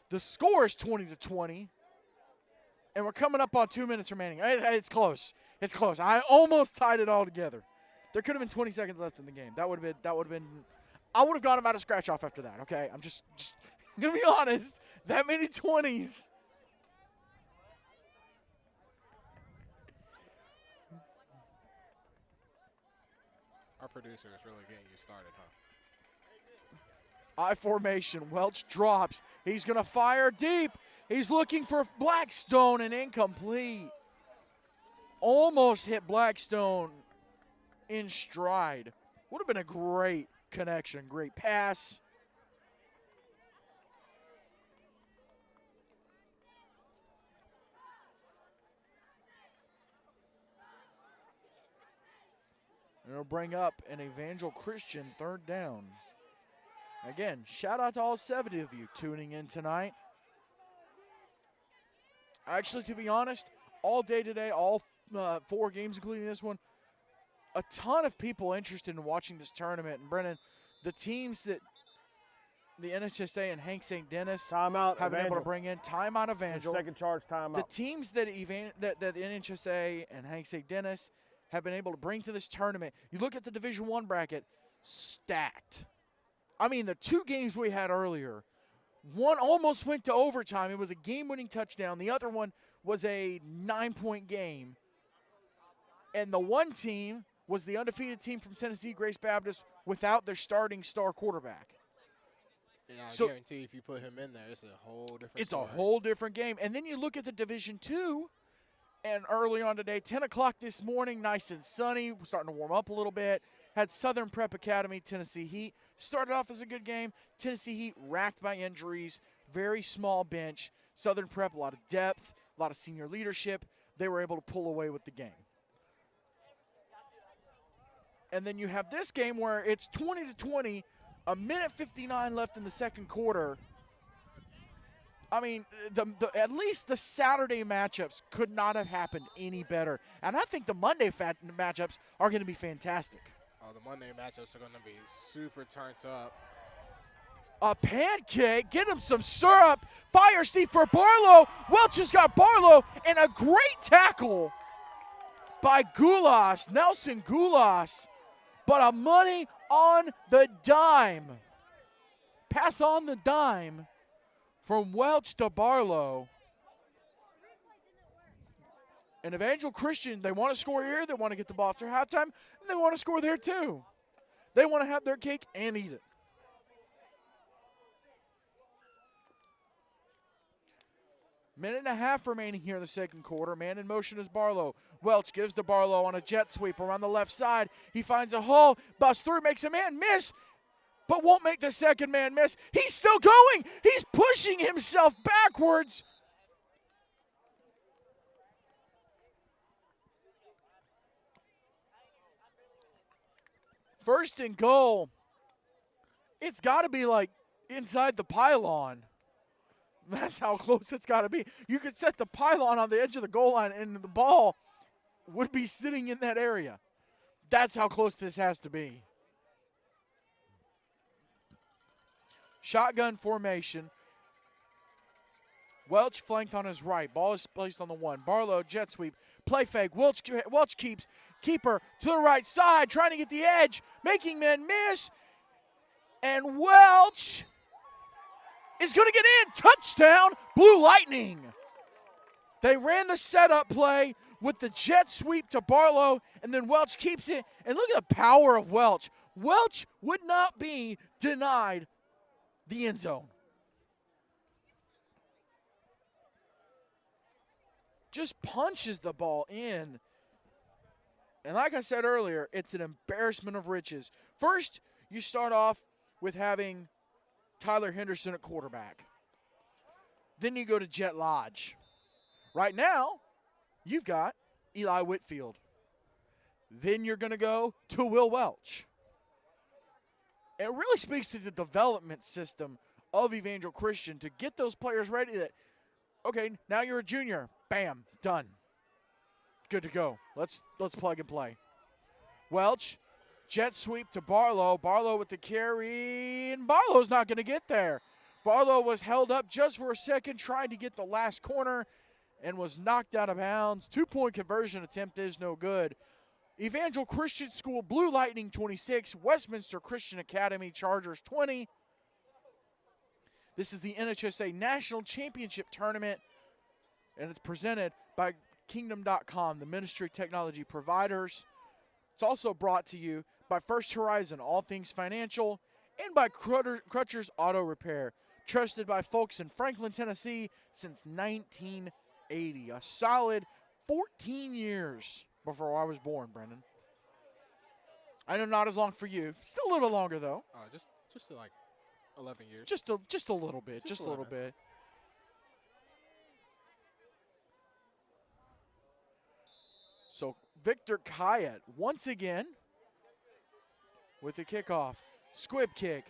The score is 20-20. And we're coming up on 2 minutes remaining. It's close. It's close. I almost tied it all together. There could have been 20 seconds left in the game. That would have been I would have gone about a scratch off after that, okay? I'm just going to be honest. That many 20s. Our producer is really getting you started, huh? I formation. Welch drops. He's going to fire deep. He's looking for Blackstone and incomplete. Almost hit Blackstone in stride. Would have been a great connection, great pass. And it'll bring up an Evangel Christian third down. Again, shout out to all 70 of you tuning in tonight. Actually, to be honest, all day today, all 4 games, including this one, a ton of people interested in watching this tournament. And Brennan, the teams that the NHSA and Hank St. Dennis Timeout, have been able to Evangel. bring in, timeout Evangel. Second charge timeout. The teams that the NHSA and Hank St. Dennis have been able to bring to this tournament, you look at the Division I bracket, stacked. I mean, the 2 games we had earlier, one almost went to overtime. It was a game-winning touchdown. The other one was a 9-point game. And the one team was the undefeated team from Tennessee, Grace Baptist, without their starting star quarterback. Yeah, I So- guarantee if you put him in there, it's a whole different It's story. a whole different game. And then you look at the Division II, and early on today, 10 o'clock this morning, nice and sunny, starting to warm up a little bit. Had Southern Prep Academy, Tennessee Heat. Started off as a good game. Tennessee Heat racked by injuries, very small bench. Southern Prep, a lot of depth, a lot of senior leadership. They were able to pull away with the game. And then you have this game where it's 20-20, a minute 59 left in the second quarter. I mean, at least the Saturday matchups could not have happened any better. And I think the Monday matchups are going to be fantastic. Oh, the Monday matchups are going to be super turned up. A pancake, get him some syrup, fire Steve for Barlow. Welch has got Barlow, and a great tackle by Gulas, Nelson Gulas. But a money on the dime. Pass on the dime from Welch to Barlow. And Evangel Christian, they want to score here, they want to get the ball after halftime, and they want to score there too. They want to have their cake and eat it. Minute and a half remaining here in the second quarter. Man in motion is Barlow. Welch gives to Barlow on a jet sweep around the left side. He finds a hole, busts through, makes a man miss, but won't make the second man miss. He's still going. He's pushing himself backwards. First and goal. It's got to be like inside the pylon. That's how close it's got to be. You could set the pylon on the edge of the goal line, and the ball would be sitting in that area. That's how close this has to be. Shotgun formation. Welch flanked on his right. Ball is placed on the 1. Barlow, jet sweep. Play fake. Welch keeps. Keeper to the right side, trying to get the edge. Making men miss. And Welch is going to get in. Touchdown, Blue Lightning. They ran the setup play with the jet sweep to Barlow, and then Welch keeps it. And look at the power of Welch. Welch would not be denied the end zone. Just punches the ball in. And like I said earlier, it's an embarrassment of riches. First, you start off with having Tyler Henderson at quarterback. Then you go to Jet Lodge. Right now, you've got Eli Whitfield. Then you're going to go to Will Welch. It really speaks to the development system of Evangel Christian to get those players ready that, okay, now you're a junior. Bam, done. Good to go. Let's plug and play. Welch, jet sweep to Barlow. Barlow with the carry, and Barlow's not going to get there. Barlow was held up just for a second, trying to get the last corner, and was knocked out of bounds. 2-point conversion attempt is no good. Evangel Christian School, Blue Lightning 26, Westminster Christian Academy Chargers 20. This is the NHSA National Championship Tournament, and it's presented by Kingdom.com, the ministry technology providers. It's also brought to you by by First Horizon, all things financial, and by Crutcher's Auto Repair, trusted by folks in Franklin, Tennessee since 1980. A solid 14 years before I was born, Brendan. I know not as long for you. Still a little longer, though. Just like 11 years. Just a little bit. Just a little bit. So Victor Kayat once again with the kickoff. Squib kick.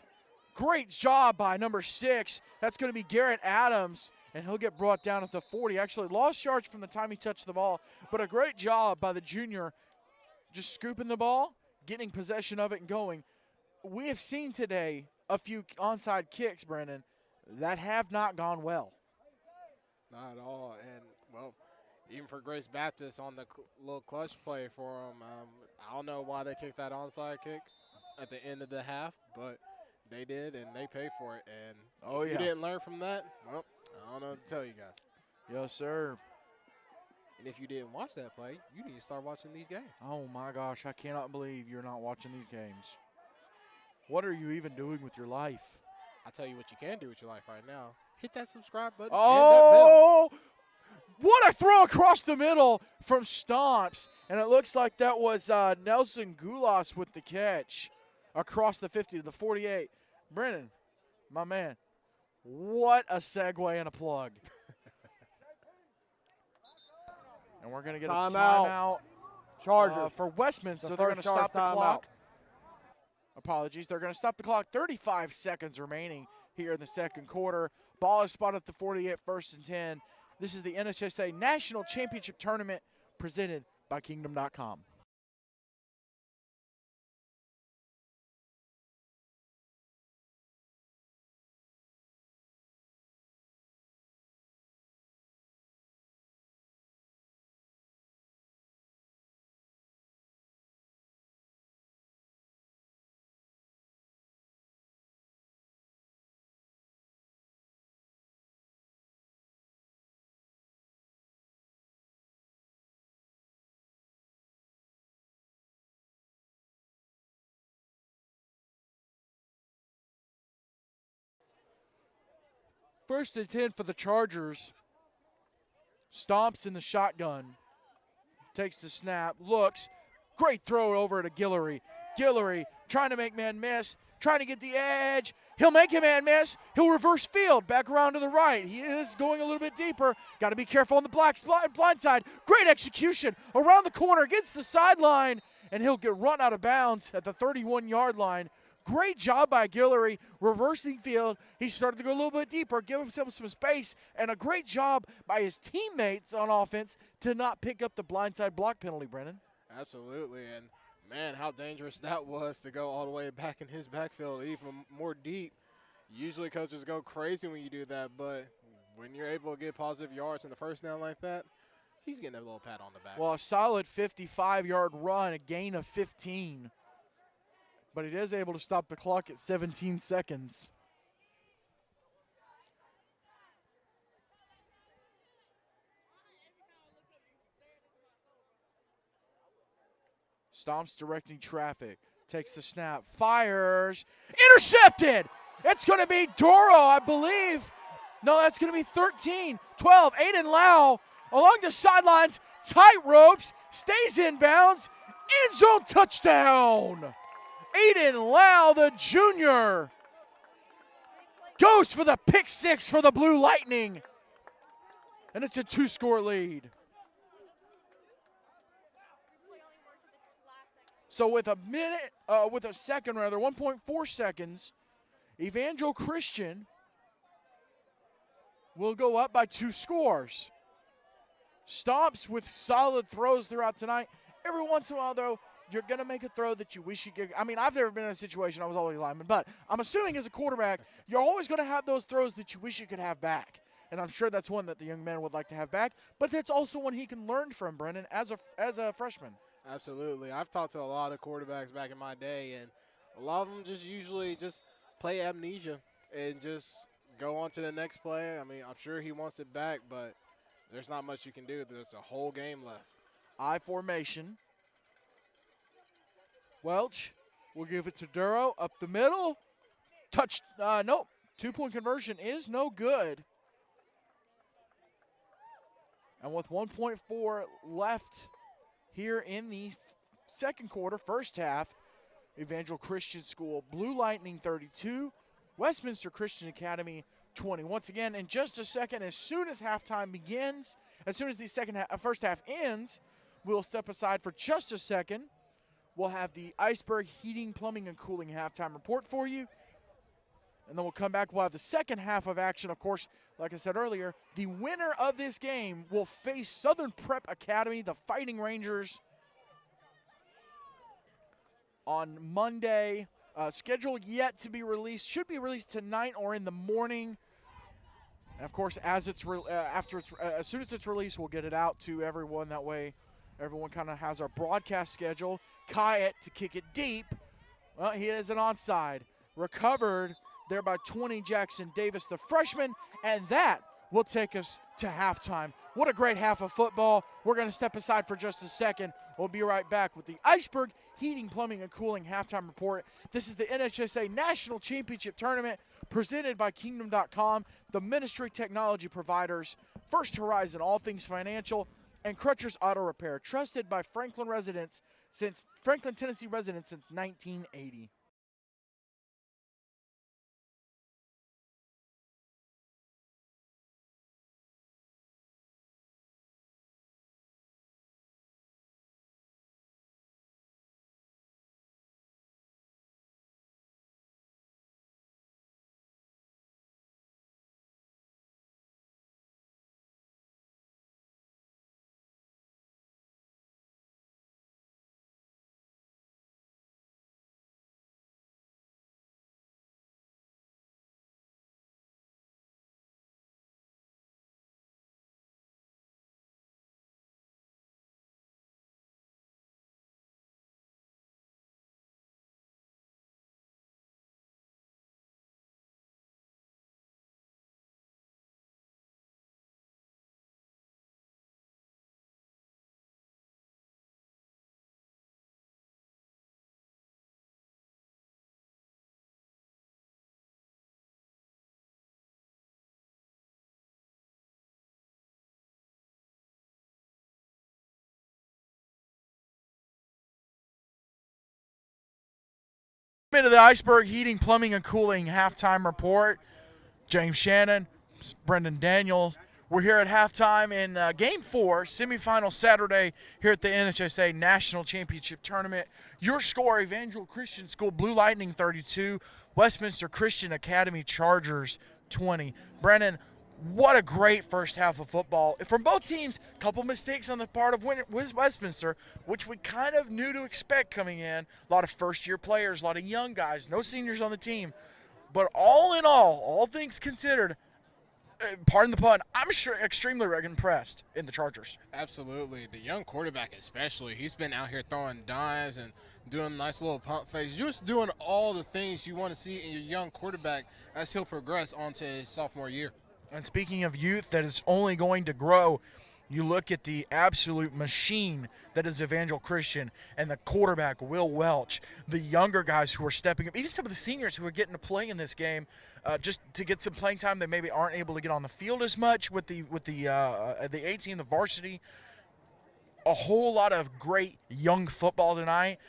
Great job by number 6. That's going to be Garrett Adams, and he'll get brought down at the 40. Actually lost yards from the time he touched the ball, but a great job by the junior just scooping the ball, getting possession of it, and going. We have seen today a few onside kicks, Brendan, that have not gone well. Not at all. And, well, even for Grace Baptist on the little clutch play for them, I don't know why they kicked that onside kick at the end of the half, but they did, and they paid for it. And if you didn't learn from that, well, I don't know what to tell you guys. Yes, sir. And if you didn't watch that play, you need to start watching these games. Oh, my gosh. I cannot believe you're not watching these games. What are you even doing with your life? I'll tell you what you can do with your life right now. Hit that subscribe button. Oh, what a throw across the middle from Stomps. And it looks like that was Nelson Gulas with the catch across the 50 to the 48. Brennan, my man, what a segue and a plug. And we're going to get a timeout Chargers. for Westminster. So they're going to stop the clock. Apologies. They're going to stop the clock. 35 seconds remaining here in the second quarter. Ball is spotted at the 48, 1st and 10. This is the NHSA National Championship Tournament presented by Kingdom.com. First and 10 for the Chargers. Stomps in the shotgun. Takes the snap. Looks. Great throw over to Guillory. Guillory trying to make man miss. Trying to get the edge. He'll make a man miss. He'll reverse field. Back around to the right. He is going a little bit deeper. Got to be careful on the blind side. Great execution. Around the corner. Gets the sideline. And he'll get run out of bounds at the 31-yard line. Great job by Guillory, reversing field. He started to go a little bit deeper, give himself some space, and a great job by his teammates on offense to not pick up the blindside block penalty, Brennan. Absolutely, and, man, how dangerous that was to go all the way back in his backfield, even more deep. Usually coaches go crazy when you do that, but when you're able to get positive yards in the first down like that, he's getting a little pat on the back. Well, a solid 55-yard run, a gain of 15. But he is able to stop the clock at 17 seconds. Stomps directing traffic. Takes the snap. Fires. Intercepted! It's going to be Doro, I believe. No, that's going to be 13. 12. Aiden Lau along the sidelines. Tight ropes. Stays in bounds. End zone touchdown. Aiden Lau, the junior, goes for the pick six for the Blue Lightning. And it's a 2-score lead. So with a second, 1.4 seconds, Evangel Christian will go up by 2 scores. Stomps with solid throws throughout tonight. Every once in a while, though, you're going to make a throw that you wish you could. I mean, I've never been in a situation, I was always a lineman, but I'm assuming as a quarterback, you're always going to have those throws that you wish you could have back. And I'm sure that's one that the young man would like to have back, but that's also one he can learn from, Brennan, as a freshman. Absolutely. I've talked to a lot of quarterbacks back in my day, and a lot of them just usually just play amnesia and just go on to the next play. I mean, I'm sure he wants it back, but there's not much you can do. There's a whole game left. I formation. Welch We'll give it to Duro up the middle. Touch, nope. 2-point conversion is no good. And with 1.4 left here in the second quarter, first half, Evangel Christian School, Blue Lightning 32, Westminster Christian Academy 20. Once again, in just a second, as soon as halftime begins, as soon as the first half ends, we'll step aside for just a second. We'll have the Iceberg Heating, Plumbing, and Cooling halftime report for you. And then we'll come back. We'll have the second half of action. Of course, like I said earlier, the winner of this game will face Southern Prep Academy, the Fighting Rangers, on Monday. Schedule yet to be released. Should be released tonight or in the morning. And of course, as soon as it's released, we'll get it out to everyone. That way, everyone kind of has our broadcast schedule. Kyatt to kick it deep. Well, he is an onside. Recovered there by 20, Jackson Davis, the freshman, and that will take us to halftime. What a great half of football. We're going to step aside for just a second. We'll be right back with the Iceberg Heating, Plumbing, and Cooling halftime report. This is the NHSA National Championship Tournament presented by Kingdom.com, the ministry technology providers, First Horizon, all things financial, and Crutcher's Auto Repair, trusted by Franklin Tennessee residents since 1980. Into the Iceberg Heating, Plumbing, and Cooling halftime report. James Shannon, Brendan Daniels. We're here at halftime in Game 4, semifinal Saturday here at the NHSA National Championship Tournament. Your score, Evangel Christian School, Blue Lightning 32, Westminster Christian Academy Chargers 20. Brendan, what a great first half of football. From both teams, a couple mistakes on the part of Westminster, which we kind of knew to expect coming in. A lot of first-year players, a lot of young guys, no seniors on the team. But all in all things considered, pardon the pun, I'm sure extremely impressed in the Chargers. Absolutely. The young quarterback especially, he's been out here throwing dimes and doing nice little pump fakes, just doing all the things you want to see in your young quarterback as he'll progress onto his sophomore year. And speaking of youth that is only going to grow, you look at the absolute machine that is Evangel Christian and the quarterback, Will Welch, the younger guys who are stepping up, even some of the seniors who are getting to play in this game just to get some playing time. They maybe aren't able to get on the field as much with the A team, the varsity. A whole lot of great young football tonight.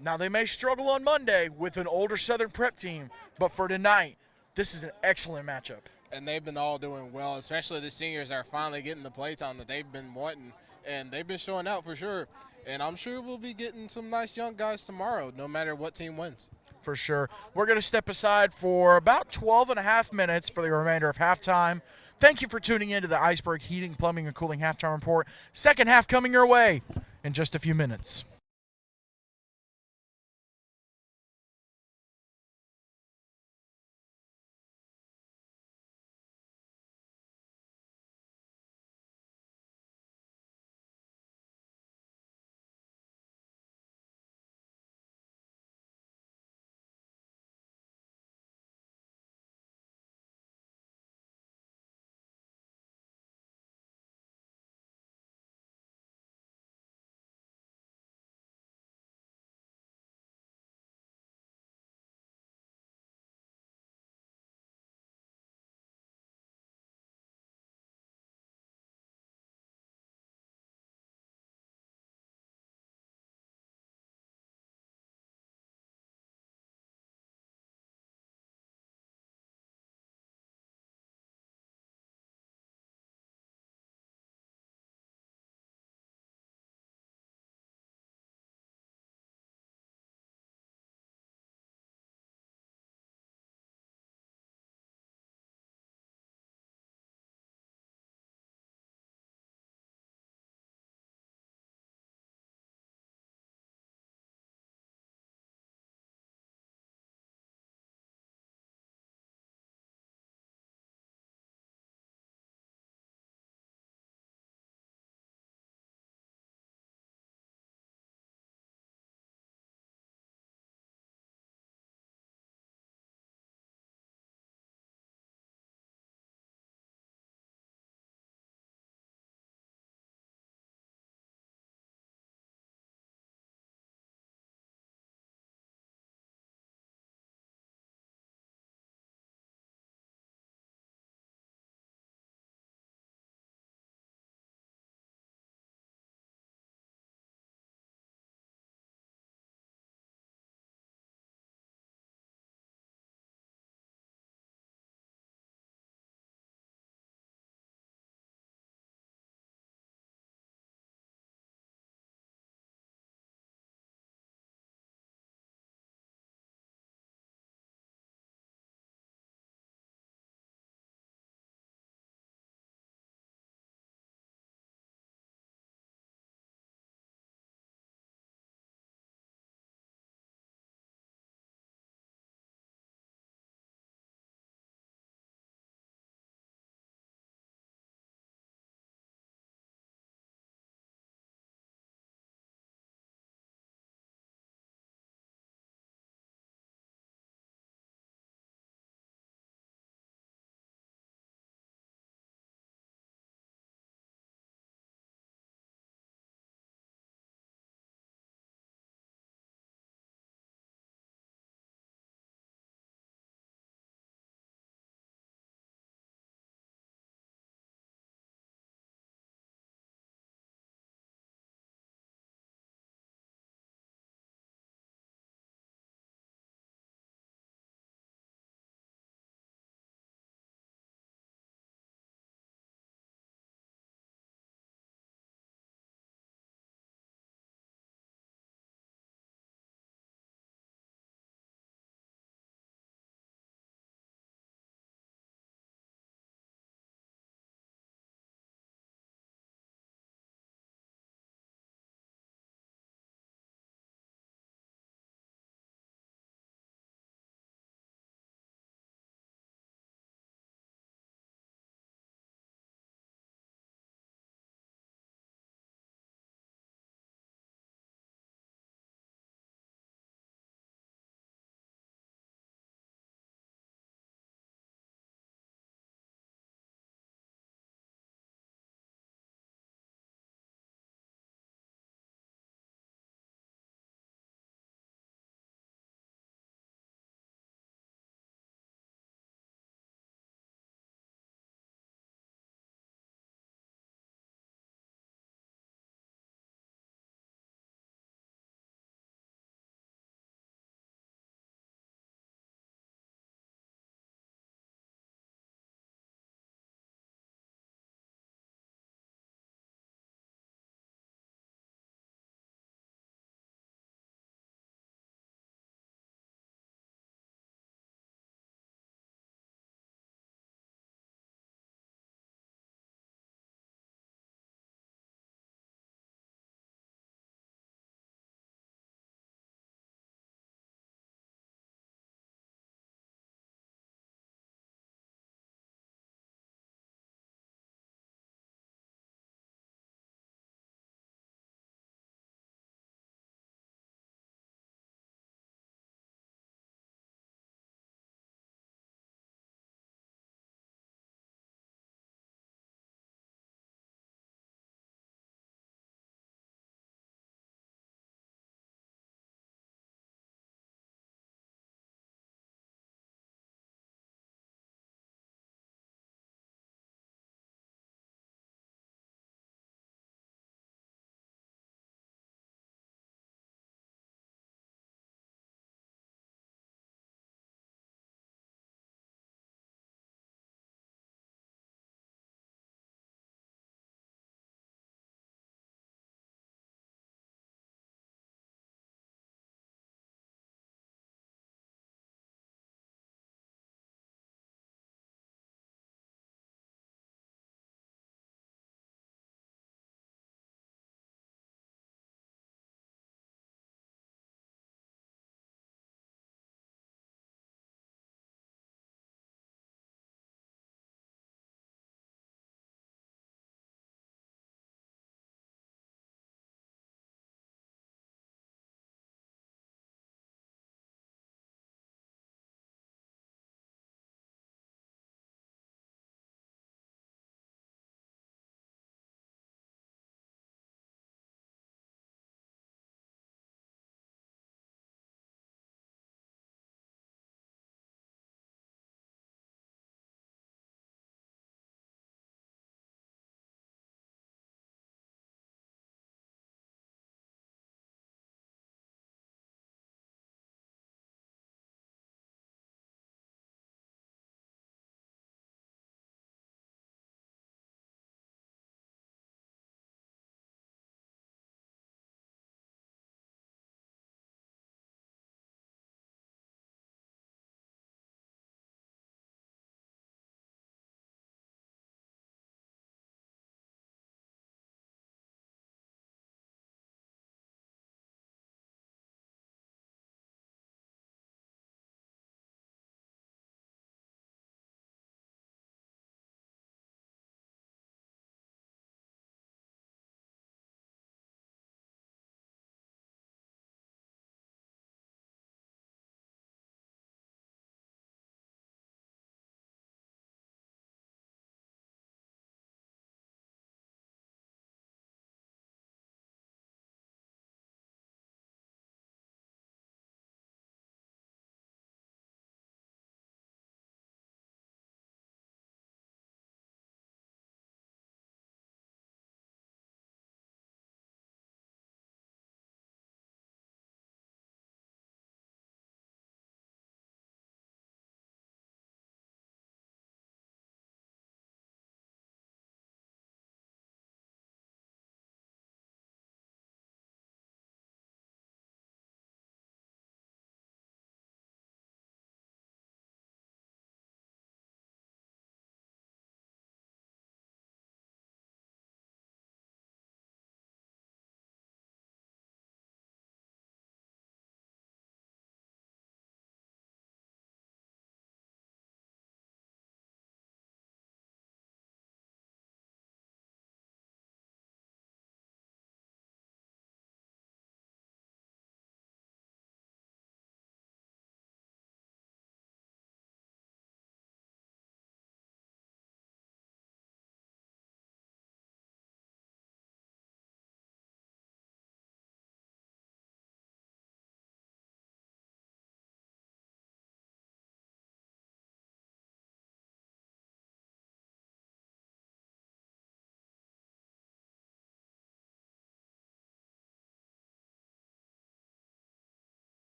Now, they may struggle on Monday with an older Southern Prep team, but for tonight, this is an excellent matchup. And they've been all doing well, especially the seniors are finally getting the play time that they've been wanting, and they've been showing out for sure. And I'm sure we'll be getting some nice young guys tomorrow, no matter what team wins. For sure. We're going to step aside for about 12 and a half minutes for the remainder of halftime. Thank you for tuning in to the Iceberg Heating, Plumbing, and Cooling halftime report. Second half coming your way in just a few minutes.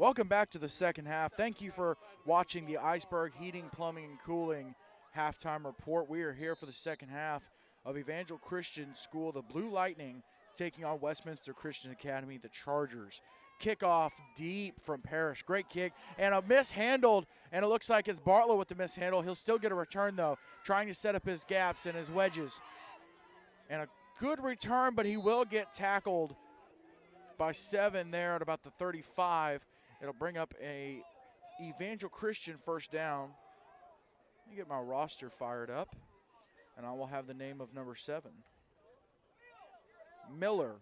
Welcome back to the second half. Thank you for watching the Iceberg Heating, Plumbing, and Cooling halftime report. We are here for the second half of Evangel Christian School, the Blue Lightning, taking on Westminster Christian Academy, the Chargers. Kickoff deep from Parrish. Great kick and a mishandled, and it looks like it's Bartlett with the mishandle. He'll still get a return, though, trying to set up his gaps and his wedges. And a good return, but he will get tackled by 7 there at about the 35. It'll bring up a Evangel Christian first down. Let me get my roster fired up, and I will have the name of number 7. Miller.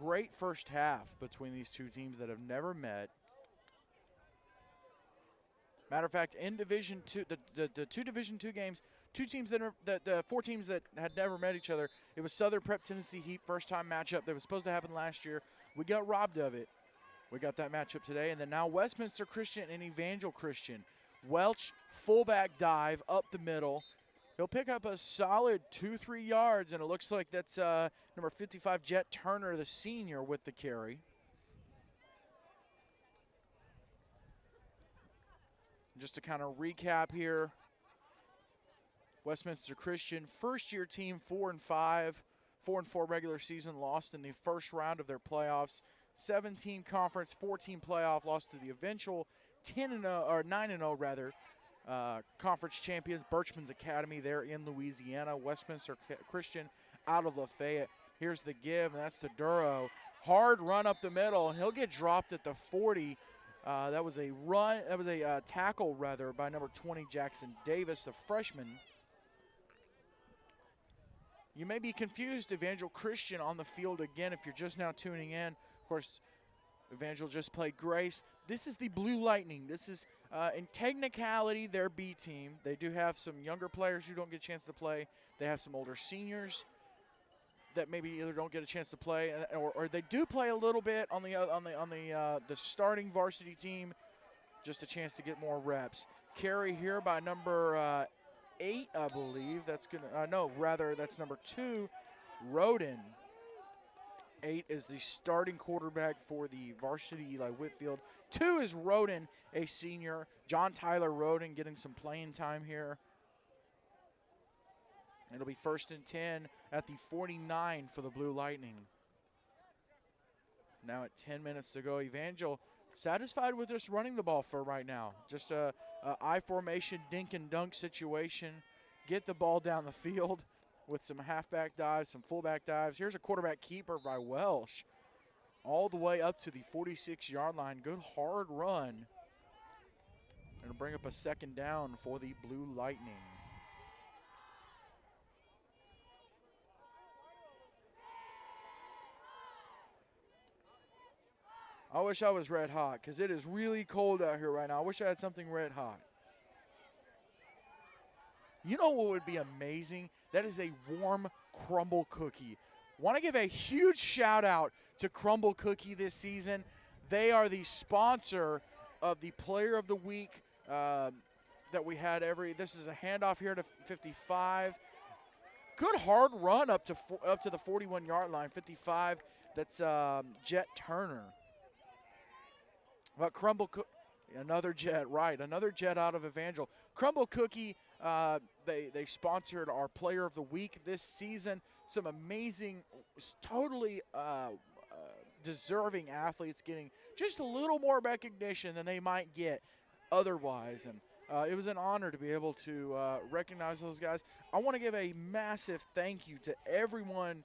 Great first half between these two teams that have never met. Matter of fact, in Division Two, the two Division II games, the 4 teams that had never met each other. It was Southern Prep Tennessee Heat, first time matchup that was supposed to happen last year. We got robbed of it. We got that matchup today, and then now Westminster Christian and Evangel Christian. Welch fullback dive up the middle. He'll pick up a solid 2-3 yards, and it looks like that's number 55 Jet Turner, the senior, with the carry. Just to kind of recap here, Westminster Christian, first-year team, 4-5, 4-4 regular season, lost in the first round of their playoffs. 7-team conference, 4-team playoff, lost to the eventual 9-0 rather. Conference champions, Birchman's Academy there in Louisiana. Westminster Christian out of Lafayette. Here's the give, and that's the Duro. Hard run up the middle, and he'll get dropped at the 40. That was a run. That was a tackle, rather, by number 20, Jackson Davis, the freshman. You may be confused, Evangel Christian on the field again if you're just now tuning in. Of course, Evangel just played Grace. This is the Blue Lightning. This is, in technicality, their B team. They do have some younger players who don't get a chance to play. They have some older seniors that maybe either don't get a chance to play, or they do play a little bit on the starting varsity team, just a chance to get more reps. Carry here by number 8, I believe. That's that's number 2, Roden. 8 is the starting quarterback for the varsity Eli Whitfield. 2 is Roden, a senior. John Tyler Roden getting some playing time here. It'll be 1st and 10 at the 49 for the Blue Lightning. Now at 10 minutes to go, Evangel satisfied with just running the ball for right now. Just a I formation dink and dunk situation. Get the ball down the field with some halfback dives, some fullback dives. Here's a quarterback keeper by Welsh all the way up to the 46-yard line. Good hard run. It'll bring up a 2nd down for the Blue Lightning. I wish I was red hot because it is really cold out here right now. I wish I had something red hot. You know what would be amazing? That is a warm crumble cookie. Want to give a huge shout out to Crumble Cookie this season. They are the sponsor of the Player of the Week that we had this is a handoff here to 55. Good hard run up to the 41-yard line, 55. That's Jet Turner. But another Jet, right? Another Jet out of Evangel. Crumble Cookie, they sponsored our Player of the Week this season. Some amazing, totally deserving athletes getting just a little more recognition than they might get otherwise. And it was an honor to be able to recognize those guys. I want to give a massive thank you to everyone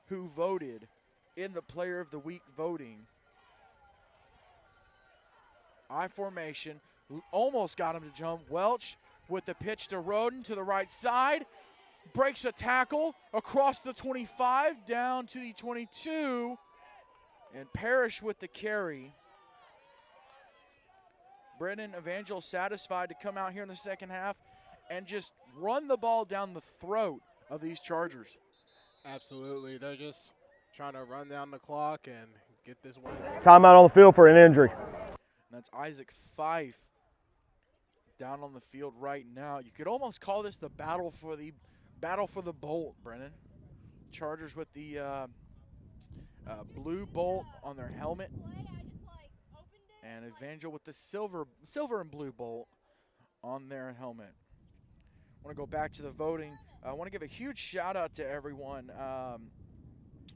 who voted in the Player of the Week voting. I formation, almost got him to jump. Welch with the pitch to Roden to the right side. Breaks a tackle across the 25 down to the 22. And Parrish with the carry. Brennan Evangel satisfied to come out here in the second half and just run the ball down the throat of these Chargers. Absolutely. They're just trying to run down the clock and get this win. Timeout on the field for an injury. That's Isaac Fife down on the field right now. You could almost call this the battle for the bolt, Brennan. Chargers with the blue bolt on their helmet, and Evangel with the silver and blue bolt on their helmet. I want to go back to the voting. I want to give a huge shout out to everyone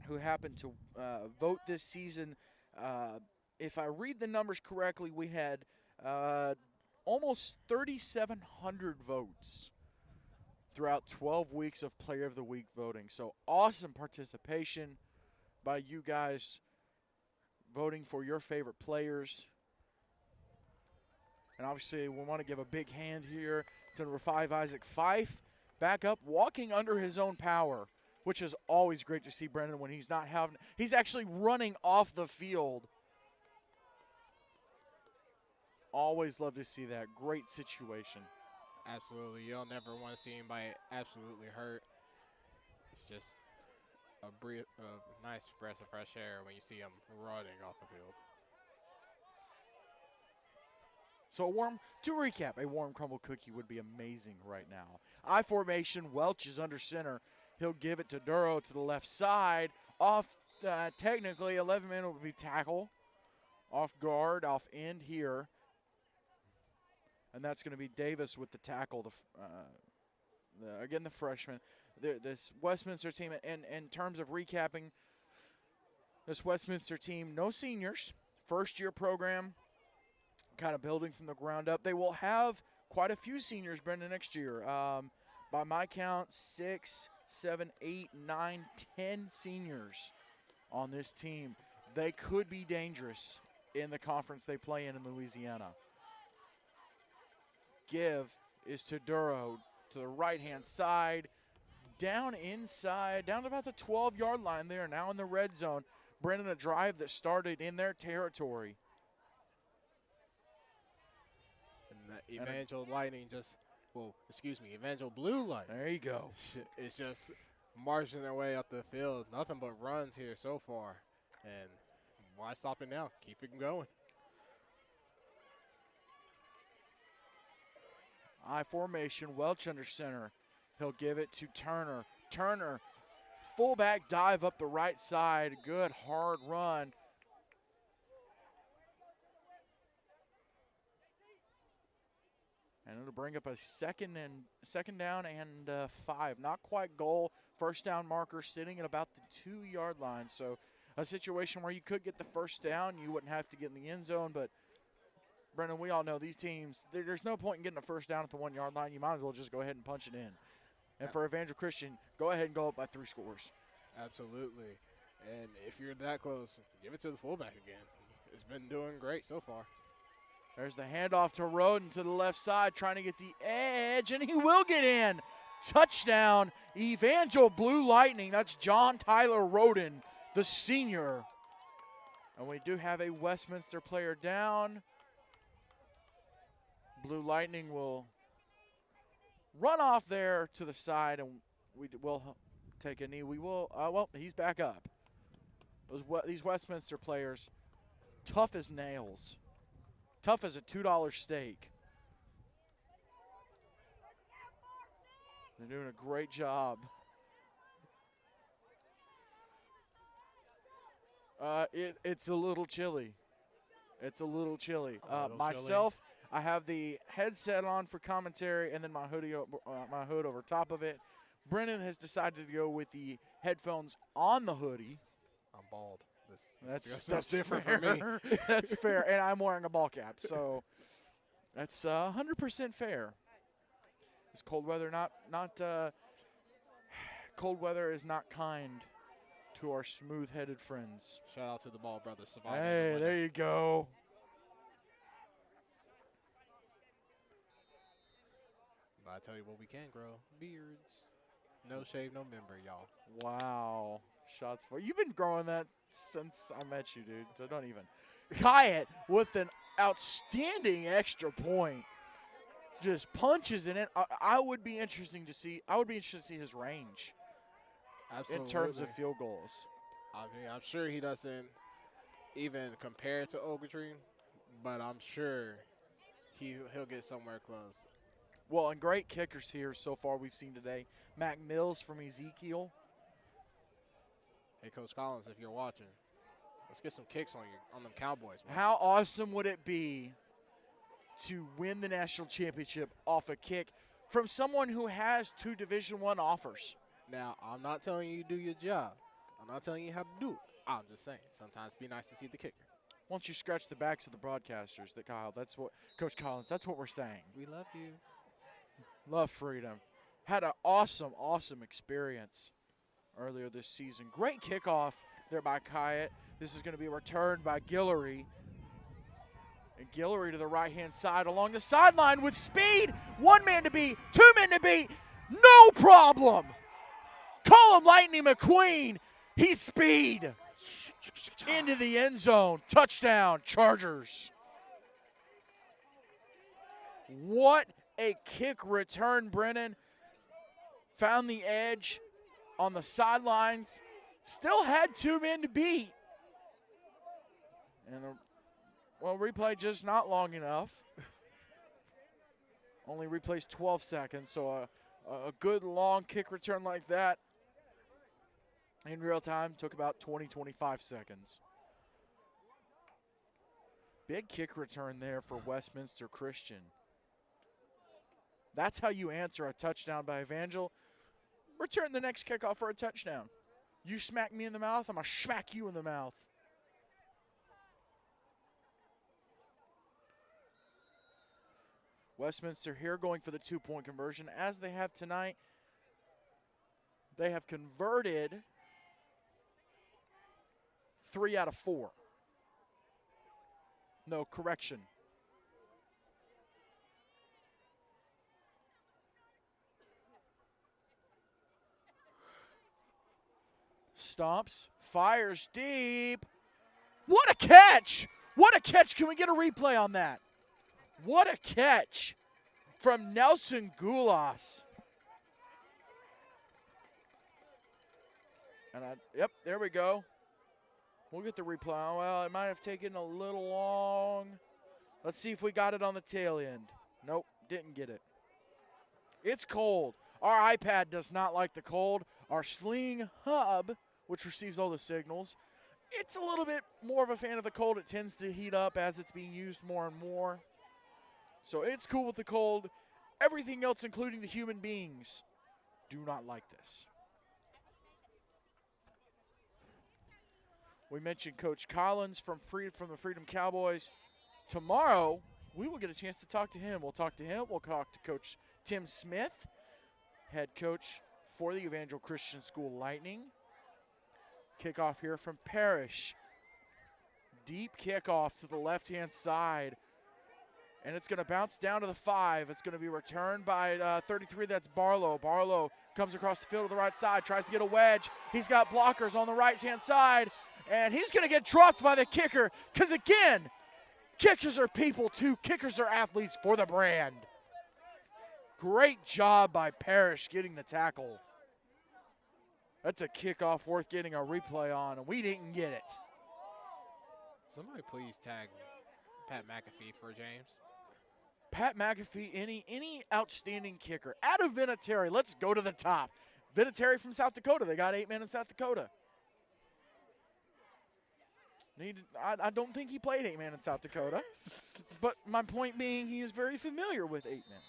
who happened to vote this season. If I read the numbers correctly, we had almost 3,700 votes throughout 12 weeks of Player of the Week voting. So awesome participation by you guys voting for your favorite players. And obviously we want to give a big hand here to number 5, Isaac Fife, back up, walking under his own power, which is always great to see, Brendan, when he's not having – he's actually running off the field. Always love to see that. Great situation. Absolutely. You'll never want to see anybody absolutely hurt. It's just a nice breath of fresh air when you see him running off the field. So to recap, a warm crumble cookie would be amazing right now. I formation, Welch is under center. He'll give it to Duro to the left side. Off, technically, 11-man would be tackle. Off guard, off end here. And that's going to be Davis with the tackle, again, the freshman. This Westminster team, and in terms of recapping, this Westminster team, no seniors, first-year program, kind of building from the ground up. They will have quite a few seniors, Brendan, next year. By my count, 6, 7, 8, 9, 10 seniors on this team. They could be dangerous in the conference they play in Louisiana. Give is to Duro to the right-hand side, down inside, down to about the 12-yard line there, now in the red zone. Brendan, a drive that started in their territory. And the Evangel Lightning Evangel Blue Lightning. There you go. It's just marching their way up the field. Nothing but runs here so far. And why stop it now? Keep it going. I formation, Welch under center. He'll give it to Turner. Turner, fullback dive up the right side. Good hard run. And it'll bring up a second down and 5. Not quite goal. First down marker sitting at about the 2-yard line. So a situation where you could get the first down. You wouldn't have to get in the end zone, but Brendan, we all know these teams, there's no point in getting a first down at the 1-yard line. You might as well just go ahead and punch it in. And for Evangel Christian, go ahead and go up by 3 scores. Absolutely. And if you're that close, give it to the fullback again. It's been doing great so far. There's the handoff to Roden to the left side, trying to get the edge, and he will get in. Touchdown, Evangel Blue Lightning. That's John Tyler Roden, the senior. And we do have a Westminster player down. Blue Lightning will run off there to the side, and we will take a knee. We will, well, he's back up. These Westminster players, tough as nails. Tough as a $2 steak. They're doing a great job. It's a little chilly. It's a little chilly. Myself, I have the headset on for commentary, and then my hood over top of it. Brennan has decided to go with the headphones on the hoodie. I'm bald. That's different fair. for me. That's fair, and I'm wearing a ball cap, so that's 100% fair. It's cold weather, cold weather is not kind to our smooth-headed friends. Shout out to the Ball Brothers. Hey, there you go. But I tell you what, we can grow beards. No shave, no member, y'all. Wow. Shots for you've been growing that since I met you, dude. So don't even. Kyatt with an outstanding extra point. Just punches in it. I would be interested to see his range. Absolutely. In terms of field goals. I mean, I'm sure he doesn't even compare to Ogletree, but I'm sure he'll get somewhere close. Well, and great kickers here so far we've seen today. Mac Mills from Ezekiel. Hey, Coach Collins, if you're watching, let's get some kicks on them Cowboys, man. How awesome would it be to win the national championship off a kick from someone who has 2 Division I offers? Now, I'm not telling you to do your job. I'm not telling you how to do it. I'm just saying, sometimes be nice to see the kicker. Once you scratch the backs of the broadcasters, that's what, Coach Collins, that's what we're saying. We love you. Love freedom. Had an awesome, awesome experience earlier this season. Great kickoff there by Kyatt. This is going to be returned by Guillory. And Guillory to the right-hand side along the sideline with speed. 1 man to beat, 2 men to beat. No problem. Call him Lightning McQueen. He's speed. Into the end zone. Touchdown, Chargers. What a kick return, Brennan. Found the edge on the sidelines. Still had 2 men to beat. And replay just not long enough. Only replays 12 seconds, so a good long kick return like that in real time took about 20, 25 seconds. Big kick return there for Westminster Christian. That's how you answer a touchdown by Evangel. Return the next kickoff for a touchdown. You smack me in the mouth, I'm going to smack you in the mouth. Westminster here going for the 2-point conversion as they have tonight. They have converted 3 out of 4. No, correction. Stomps, fires deep. What a catch! What a catch! Can we get a replay on that? What a catch from Nelson Gulas. And yep, there we go. We'll get the replay. Well, it might have taken a little long. Let's see if we got it on the tail end. Nope, didn't get it. It's cold. Our iPad does not like the cold. Our Sling Hub, which receives all the signals, it's a little bit more of a fan of the cold. It tends to heat up as it's being used more and more. So it's cool with the cold. Everything else, including the human beings, do not like this. We mentioned Coach Collins from the Freedom Cowboys. Tomorrow, we will get a chance to talk to him. We'll talk to him. We'll talk to Coach Tim Smith, head coach for the Evangel Christian School Lightning. Kickoff here from Parrish. Deep kickoff to the left-hand side. And it's going to bounce down to the 5. It's going to be returned by 33. That's Barlow. Barlow comes across the field to the right side, tries to get a wedge. He's got blockers on the right-hand side. And he's going to get dropped by the kicker because, again, kickers are people too. Kickers are athletes for the brand. Great job by Parrish getting the tackle. That's a kickoff worth getting a replay on, and we didn't get it. Somebody please tag Pat McAfee for James. Pat McAfee, any outstanding kicker. Adam Vinatieri, let's go to the top. Vinatieri from South Dakota. They got 8 men in South Dakota. I don't think he played 8 men in South Dakota. But my point being, he is very familiar with 8 men.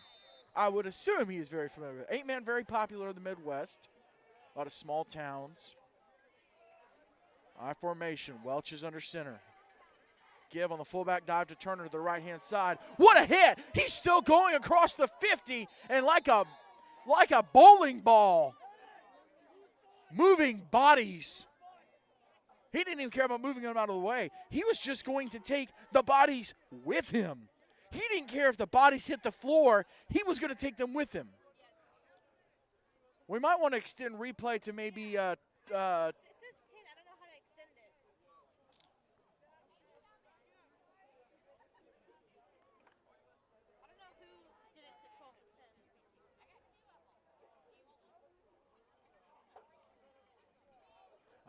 I would assume he is very familiar with 8 men, very popular in the Midwest. A lot of small towns. I formation. Welch is under center. Give on the fullback dive to Turner to the right-hand side. What a hit! He's still going across the 50 and like a bowling ball. Moving bodies. He didn't even care about moving them out of the way. He was just going to take the bodies with him. He didn't care if the bodies hit the floor. He was going to take them with him. We might want to extend replay to maybe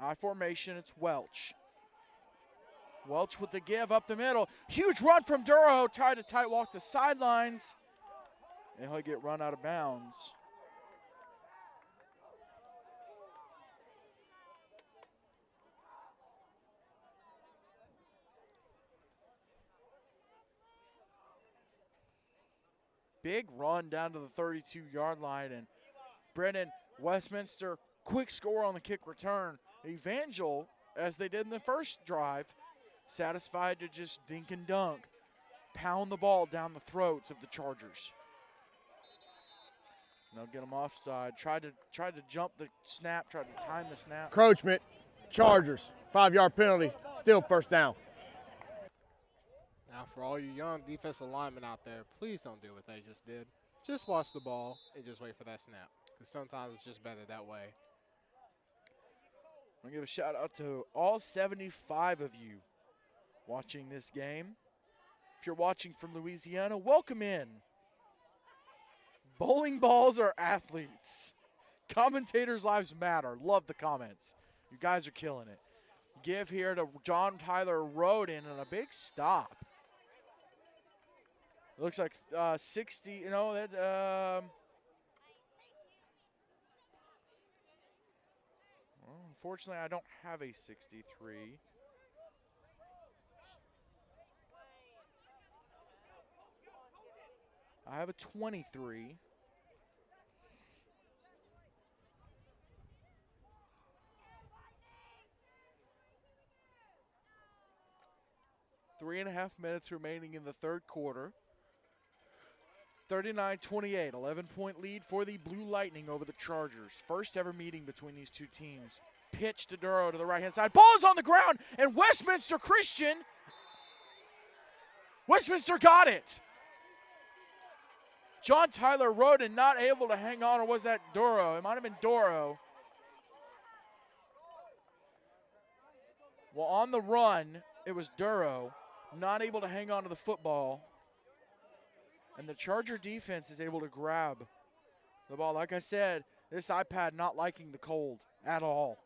I formation, it's Welch. Welch with the give up the middle. Huge run from Duro. Tried to tight walk the sidelines. And he'll get run out of bounds. Big run down to the 32-yard line. And Brennan, Westminster, quick score on the kick return. Evangel, as they did in the first drive, satisfied to just dink and dunk, pound the ball down the throats of the Chargers. And they'll get them offside. Tried to jump the snap, tried to time the snap. Encroachment, Chargers, 5-yard penalty, still first down. Now, for all you young defensive linemen out there, please don't do what they just did. Just watch the ball and just wait for that snap, because sometimes it's just better that way. I'm going to give a shout out to all 75 of you watching this game. If you're watching from Louisiana, welcome in. Bowling balls are athletes. Commentators' lives matter. Love the comments. You guys are killing it. Give here to John Tyler Roden and a big stop. It looks like 60, you know, that unfortunately, I don't have a 63. I have a 23. Three and a half minutes remaining in the third quarter. 39-28, 11-point lead for the Blue Lightning over the Chargers. First ever meeting between these two teams. Pitch to Duro to the right-hand side. Ball is on the ground, and Westminster got it. John Tyler Roden not able to hang on, or was that Duro? It might have been Duro. Well, on the run, it was Duro, not able to hang on to the football. And the Charger defense is able to grab the ball. Like I said, this iPad not liking the cold at all.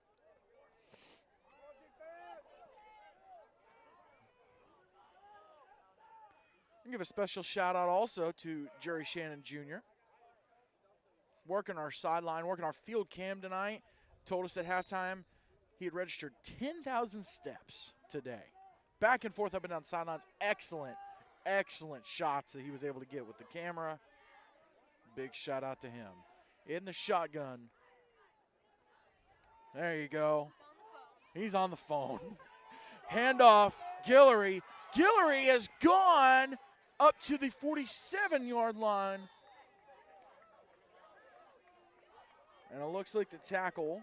I'll give a special shout out also to Jerry Shannon Jr. Working our sideline, working our field cam tonight. Told us at halftime he had registered 10,000 steps today. Back and forth up and down the sidelines. Excellent shots that he was able to get with the camera. Big shout out to him. In the shotgun. There you go. He's on the phone. Handoff, Guillory. Guillory has gone up to the 47-yard line. And it looks like the tackle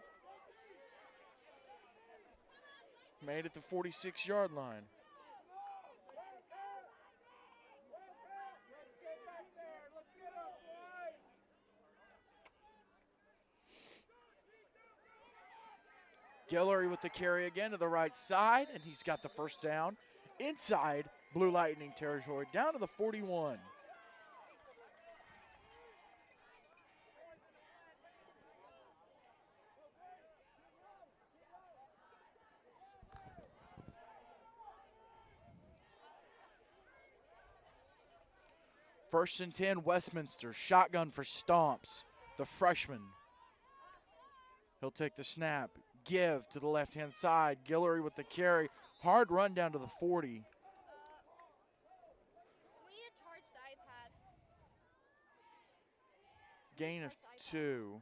made it the 46-yard line. Guillory with the carry again to the right side, and he's got the first down inside Blue Lightning territory, down to the 41. First and 10, Westminster. Shotgun for Stomps, the freshman. He'll take the snap. Give to the left-hand side. Guillory with the carry. Hard run down to the 40. We need to charge the iPad. Gain of 2.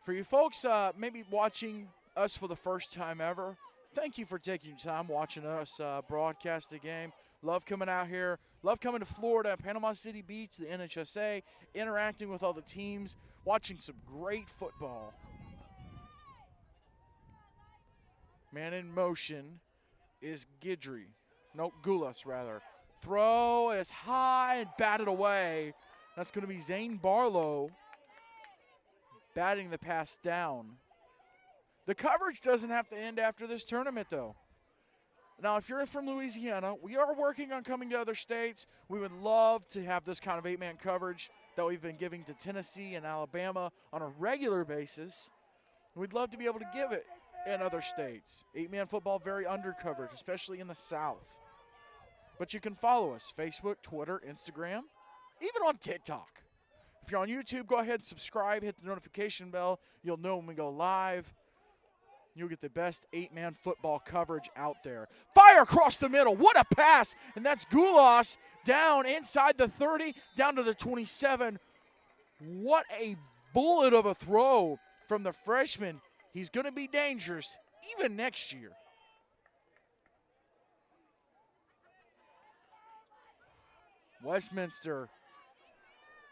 For you folks maybe watching us for the first time ever, thank you for taking your time watching us broadcast the game. Love coming out here. Love coming to Florida, Panama City Beach, the NHSA, interacting with all the teams, watching some great football. Man in motion is Guidry. No, Gulas, rather. Throw is high and batted away. That's going to be Zane Barlow batting the pass down. The coverage doesn't have to end after this tournament, though. Now, if you're from Louisiana, we are working on coming to other states. We would love to have this kind of 8-man coverage, that we've been giving to Tennessee and Alabama on a regular basis. We'd love to be able to give it in other states. 8-man football very undercovered, especially in the South. But you can follow us, Facebook, Twitter, Instagram, even on TikTok. If you're on YouTube, go ahead and subscribe, hit the notification bell. You'll know when we go live. You'll get the best 8-man football coverage out there. Fire across the middle. What a pass. And that's Gulas down inside the 30, down to the 27. What a bullet of a throw from the freshman. He's going to be dangerous even next year. Westminster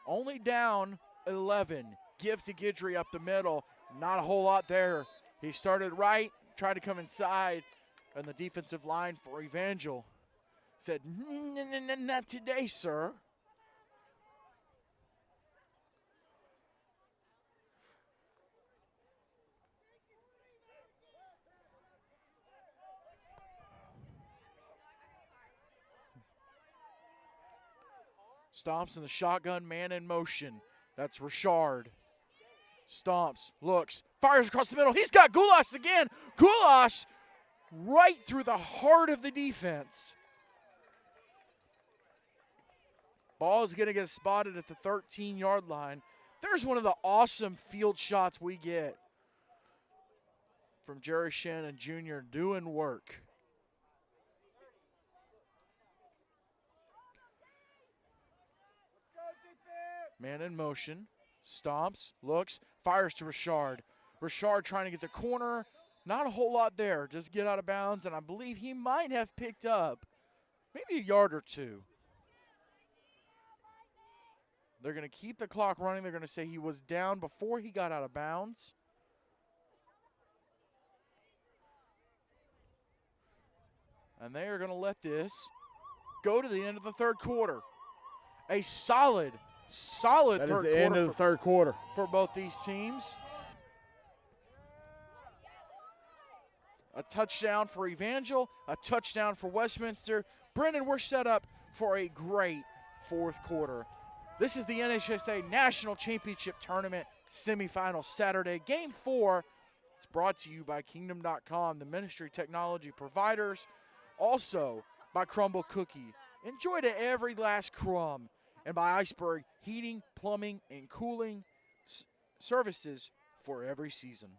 only down 11. Give to Guidry up the middle. Not a whole lot there. He started right, tried to come inside, and the defensive line for Evangel said, not today, sir. Stomps in the shotgun, man in motion. That's Richard. Stomps, looks, fires across the middle. He's got Gulas again. Gulas right through the heart of the defense. Ball is going to get spotted at the 13-yard line. There's one of the awesome field shots we get from Jerry Shannon Jr. doing work. Man in motion. Stomps, looks, fires to Richard. Richard trying to get the corner. Not a whole lot there. Just get out of bounds, and I believe he might have picked up maybe a yard or two. They're going to keep the clock running. They're going to say he was down before he got out of bounds. And they are going to let this go to the end of the third quarter. A solid That is the end of the third quarter for both these teams. A touchdown for Evangel, a touchdown for Westminster. Brendan, we're set up for a great fourth quarter. This is the NHSA National Championship Tournament semifinal Saturday. Game 4, it's brought to you by Kingdom.com, the ministry technology providers. Also by Crumble Cookie. Enjoy to every last crumb. And by Iceberg Heating, Plumbing, and Cooling services for every season.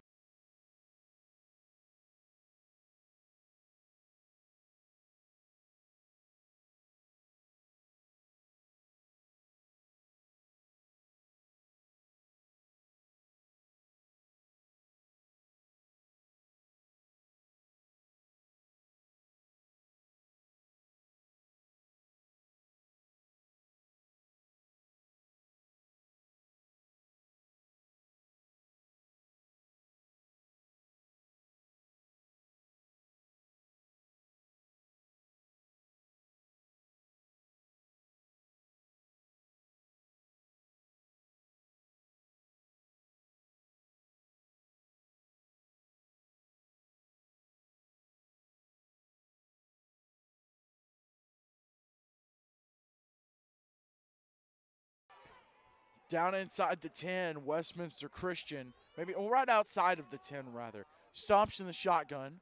Down inside the 10, Westminster Christian, maybe right outside of the 10 rather. Stomps in the shotgun.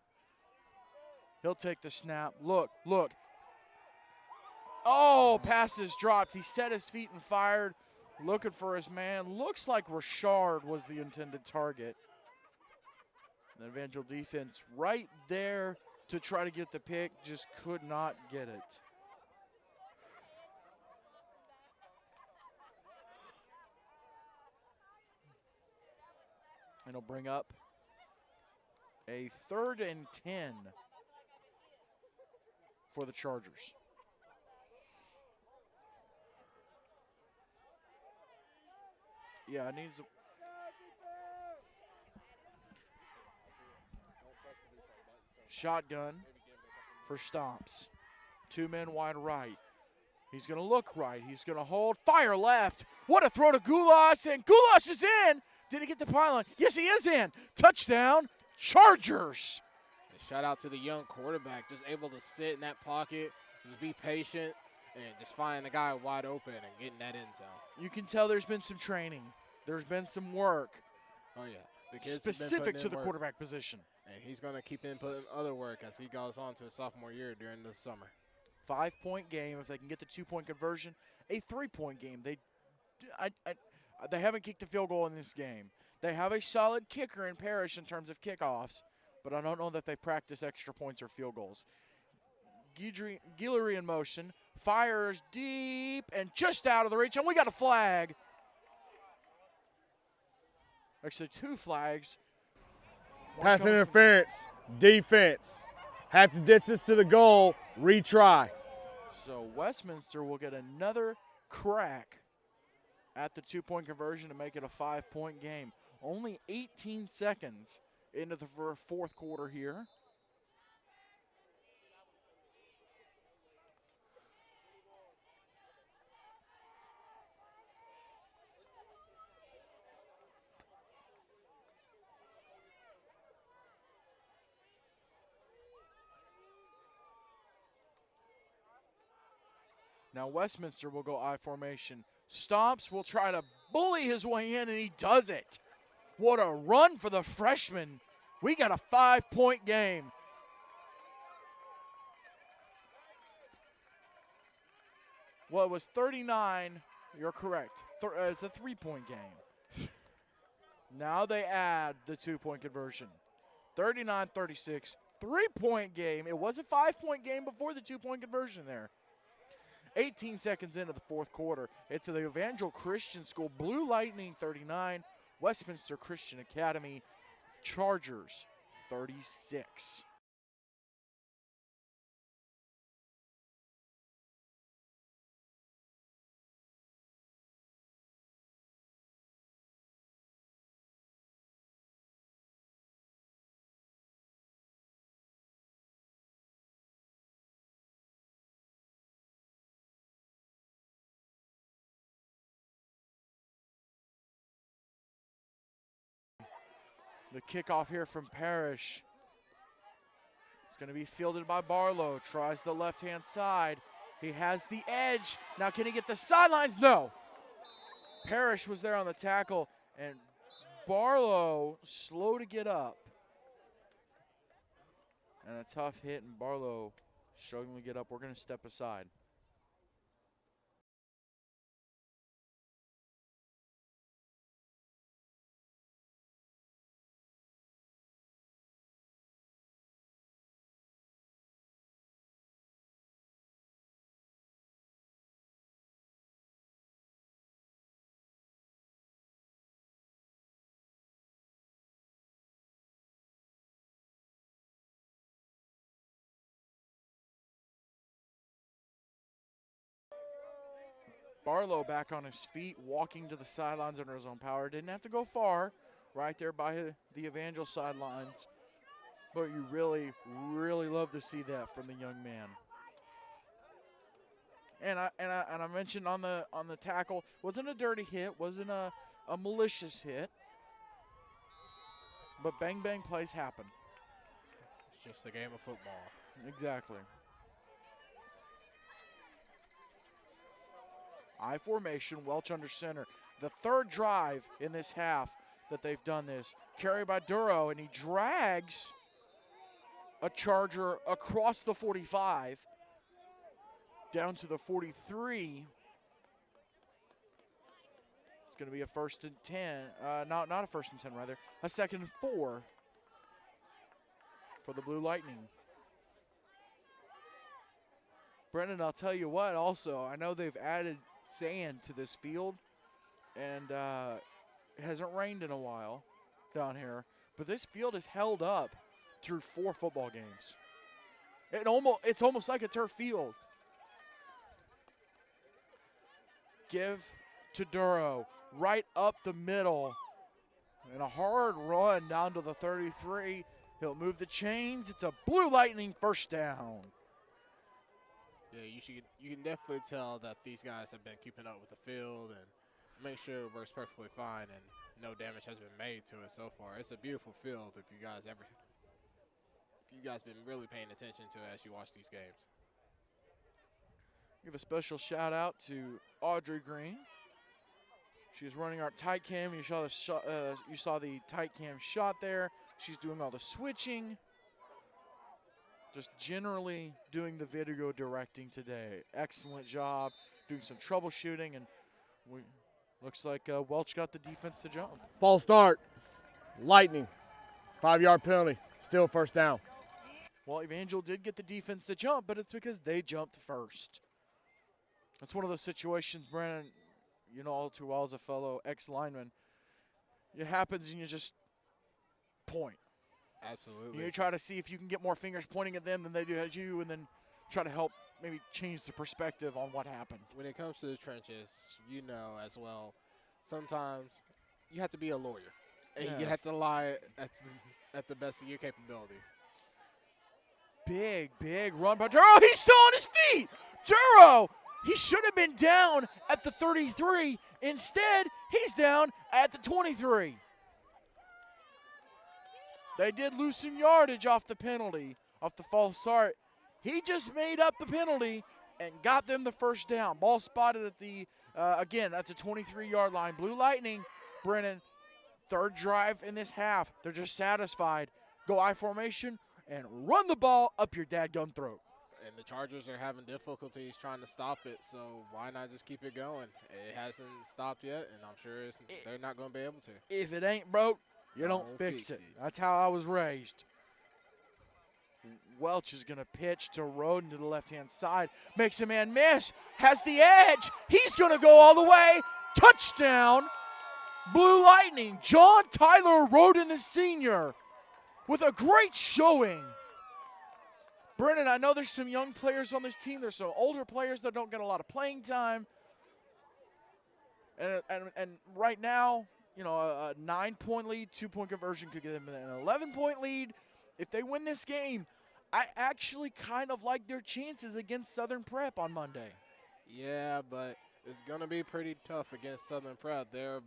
He'll take the snap. Look. Oh, pass is dropped. He set his feet and fired, looking for his man. Looks like Richard was the intended target. The Evangel defense right there to try to get the pick, just could not get it. And it'll bring up a 3rd and 10 for the Chargers. Yeah, it needs a shotgun for Stomps. 2 men wide right. He's going to look right. He's going to hold. Fire left. What a throw to Gulas, and Gulas is in. Did he get the pylon? Yes, he is in. Touchdown, Chargers. Shout out to the young quarterback, just able to sit in that pocket, just be patient, and just finding the guy wide open and getting that end zone. You can tell there's been some training. There's been some work Oh, yeah. The kids have been specific putting to in the work, quarterback position. and he's going to keep inputting other work as he goes on to his sophomore year during the summer. 5-point game. If they can get the 2-point conversion, a 3-point game. They haven't kicked a field goal in this game. They have a solid kicker in Parrish in terms of kickoffs, but I don't know that they practice extra points or field goals. Guillory in motion, fires deep and just out of the reach, and we got a flag. Actually, 2 flags. One Pass coming from- interference, defense. Half the distance to the goal, retry. So Westminster will get another crack at the 2-point conversion to make it a 5-point game. Only 18 seconds into the fourth quarter here. Now Westminster will go I formation. Stomps will try to bully his way in, and he does it. What a run for the freshman. We got a 5-point game. Well, it was 39. You're correct. It's a 3-point game. Now they add the 2-point conversion. 39-36, 3-point game. It was a 5-point game before the 2-point conversion there. 18 seconds into the fourth quarter. It's the Evangel Christian School Blue Lightning 39, Westminster Christian Academy Chargers 36. The kickoff here from Parrish. It's going to be fielded by Barlow. Tries the left-hand side. He has the edge. Now can he get the sidelines? No. Parrish was there on the tackle, and Barlow slow to get up. And a tough hit, and Barlow struggling to get up. We're going to step aside. Barlow back on his feet, walking to the sidelines under his own power. Didn't have to go far, right there by the Evangel sidelines. But you really, really love to see that from the young man. And I mentioned on the tackle, wasn't a dirty hit, wasn't a malicious hit. But bang bang plays happen. It's just a game of football. Exactly. I formation, Welch under center. The third drive in this half that they've done this. Carry by Duro, and he drags a Charger across the 45 down to the 43. It's going to be a 1st and 10. Not a 1st and 10, rather. A 2nd and 4 for the Blue Lightning. Brendan, I'll tell you what also, I know they've added sand to this field, and it hasn't rained in a while down here, but this field has held up through 4 football games. It's almost like a turf field. Give to Duro, right up the middle, and a hard run down to the 33. He'll move the chains. It's a Blue Lightning 1st down. Yeah, you can definitely tell that these guys have been keeping up with the field and make sure it works perfectly fine and no damage has been made to it so far. It's a beautiful field if you guys been really paying attention to it as you watch these games. Give a special shout out to Audrey Green. She's running our tight cam. You saw the you saw the tight cam shot there. She's doing all the switching. Just generally doing the video directing today. Excellent job doing some troubleshooting, and looks like Welch got the defense to jump. False start. Lightning. 5-yard penalty. Still first down. Well, Evangel did get the defense to jump, but it's because they jumped first. That's one of those situations, Brandon, you know all too well as a fellow ex-lineman. It happens and you just point. Absolutely. You try to see if you can get more fingers pointing at them than they do at you, and then try to help maybe change the perspective on what happened. When it comes to the trenches, you know as well, sometimes you have to be a lawyer. And Yeah. you have to lie at the best of your capability. Big run by Duro. He's still on his feet. Duro, he should have been down at the 33. Instead, he's down at the 23. They did loosen yardage off the penalty, off the false start. He just made up the penalty and got them the first down. Ball spotted at the, again, at the 23-yard line. Blue Lightning, Brennan, third drive in this half. They're just satisfied. Go I formation and run the ball up your dadgum throat. And the Chargers are having difficulties trying to stop it, so why not just keep it going? It hasn't stopped yet, and I'm sure they're not going to be able to. If it ain't broke, you don't fix it. That's how I was raised. Welch is going to pitch to Roden to the left-hand side. Makes a man miss. Has the edge. He's going to go all the way. Touchdown. Blue Lightning. John Tyler Roden, the senior, with a great showing. Brennan, I know there's some young players on this team. There's some older players that don't get a lot of playing time. And right now, you know, a 9-point lead, 2-point conversion could give them an 11-point lead. If they win this game, I actually kind of like their chances against Southern Prep on Monday. Yeah, but it's going to be pretty tough against Southern Prep. They're,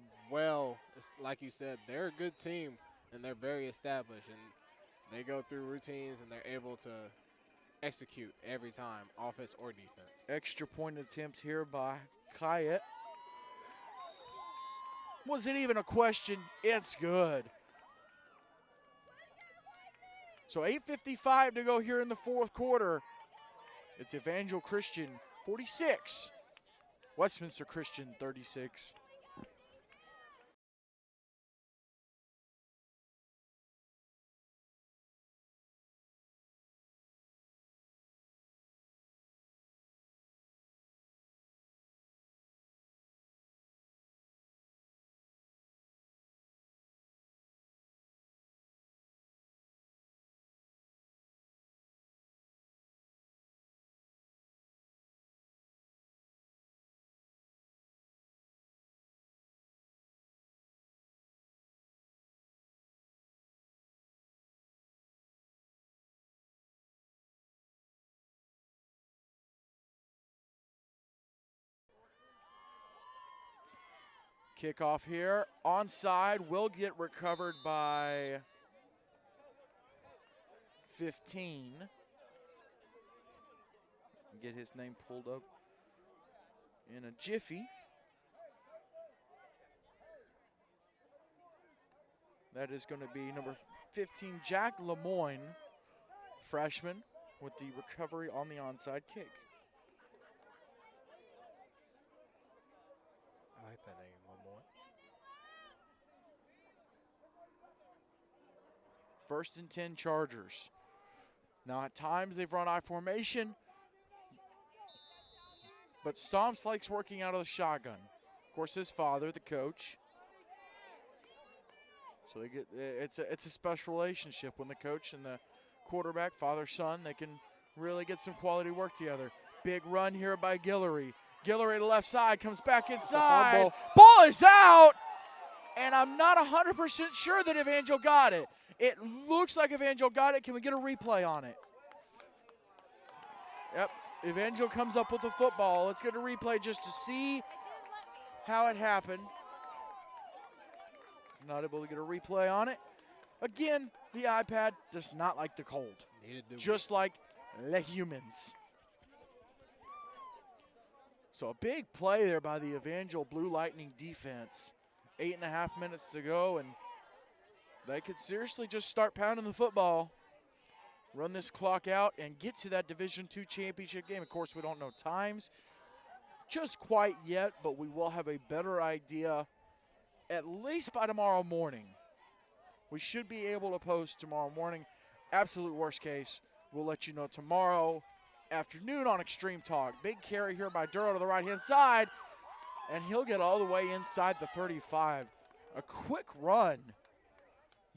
like you said, they're a good team, and they're very established. And they go through routines, and they're able to execute every time, offense or defense. Extra point attempt here by Kayet. Was it even a question? It's good. So 8:55 to go here in the fourth quarter. It's Evangel Christian 46, Westminster Christian 36. Kickoff here, onside, will get recovered by 15. Get his name pulled up in a jiffy. That is going to be number 15, Jack Lemoyne, freshman, with the recovery on the onside kick. I like that name, Lemoyne. First and 10 Chargers. Now at times they've run I formation, but Stomps likes working out of the shotgun. Of course, his father, the coach. So they get it's a special relationship when the coach and the quarterback, father-son, they can really get some quality work together. Big run here by Guillory. Guillory to the left side, comes back inside. Ball is out, and I'm not 100% sure that Evangel got it. It looks like Evangel got it. Can we get a replay on it? Yep, Evangel comes up with the football. Let's get a replay just to see how it happened. Not able to get a replay on it. Again, the iPad does not like the cold, just like the humans. So a big play there by the Evangel Blue Lightning defense. 8.5 minutes to go, and they could seriously just start pounding the football, run this clock out, and get to that Division II championship game. Of course, we don't know times just quite yet, but we will have a better idea at least by tomorrow morning. We should be able to post tomorrow morning. Absolute worst case, we'll let you know tomorrow afternoon on Extreme Talk. Big carry here by Duro to the right-hand side, and he'll get all the way inside the 35. A quick run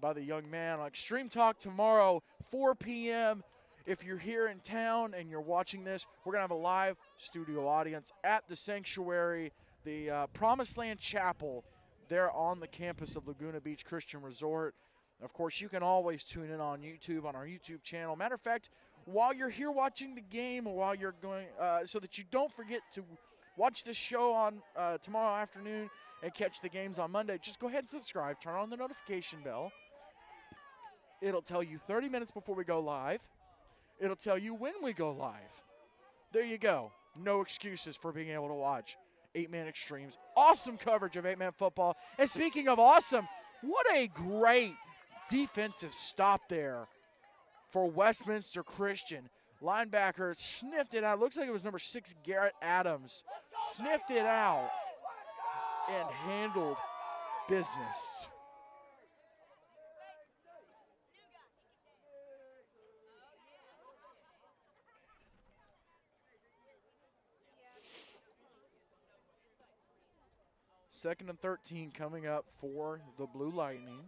by the young man on Extreme Talk tomorrow, 4 p.m. If you're here in town and you're watching this, we're going to have a live studio audience at the Sanctuary, the Promised Land Chapel, there on the campus of Laguna Beach Christian Resort. Of course, you can always tune in on YouTube, on our YouTube channel. Matter of fact, while you're here watching the game, or while you're going, so that you don't forget to watch this show on tomorrow afternoon and catch the games on Monday, just go ahead and subscribe, turn on the notification bell. It'll tell you 30 minutes before we go live. It'll tell you when we go live. There you go. No excuses for being able to watch 8-Man Extremes. Awesome coverage of 8-Man football. And speaking of awesome, what a great defensive stop there for Westminster Christian. Linebacker sniffed it out. Looks like it was number 6, Garrett Adams. Sniffed it out and handled business. Second and 13 coming up for the Blue Lightning.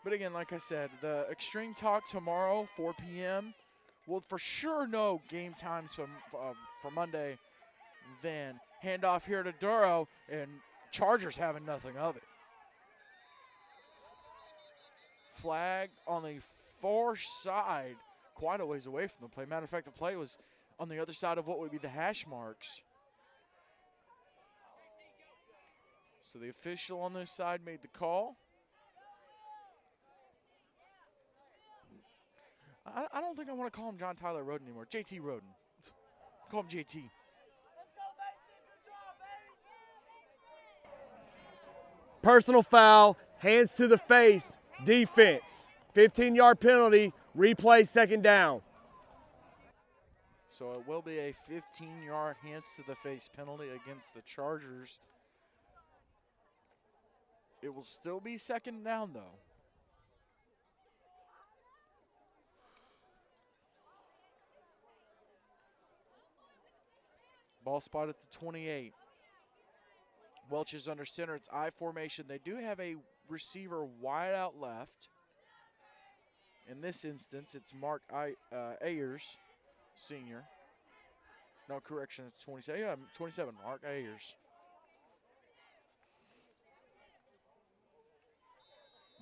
But again, like I said, the Extreme Talk tomorrow, 4 p.m. We'll for sure know game times for Monday. Then handoff here to Duro, and Chargers having nothing of it. Flag on the far side, quite a ways away from the play. Matter of fact, the play was on the other side of what would be the hash marks. So the official on this side made the call. I don't think I want to call him John Tyler Roden anymore. JT Roden. Call him JT. Personal foul, hands to the face, defense. 15-yard penalty, replay, second down. So it will be a 15-yard hands to the face penalty against the Chargers. It will still be second down, though. Ball spot at the 28. Welch is under center. It's I formation. They do have a receiver wide out left. In this instance, it's Mark Ayers, senior. No, correction, it's 27. Yeah, 27, Mark Ayers.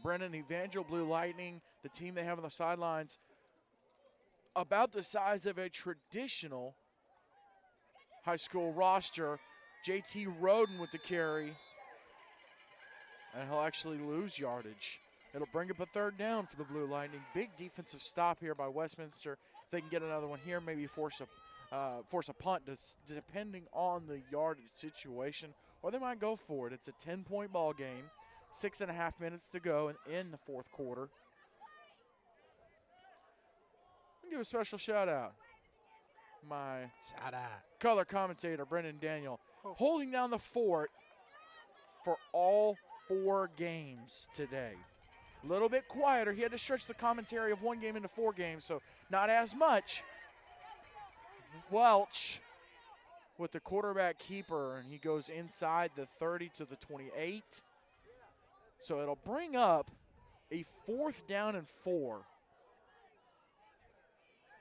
Brennan, Evangel Blue Lightning, the team they have on the sidelines, about the size of a traditional high school roster. JT Roden with the carry, and he'll actually lose yardage. It'll bring up a third down for the Blue Lightning. Big defensive stop here by Westminster. If they can get another one here, maybe force a punt, depending on the yardage situation, or they might go for it. It's a 10-point ball game. 6.5 minutes to go in the fourth quarter. I'll give a special shout out. My color commentator, Brendan Daniel, holding down the fort for all 4 games today. A little bit quieter. He had to stretch the commentary of 1 game into 4 games, so not as much. Welch with the quarterback keeper, and he goes inside the 30 to the 28. So it'll bring up a 4th down and 4.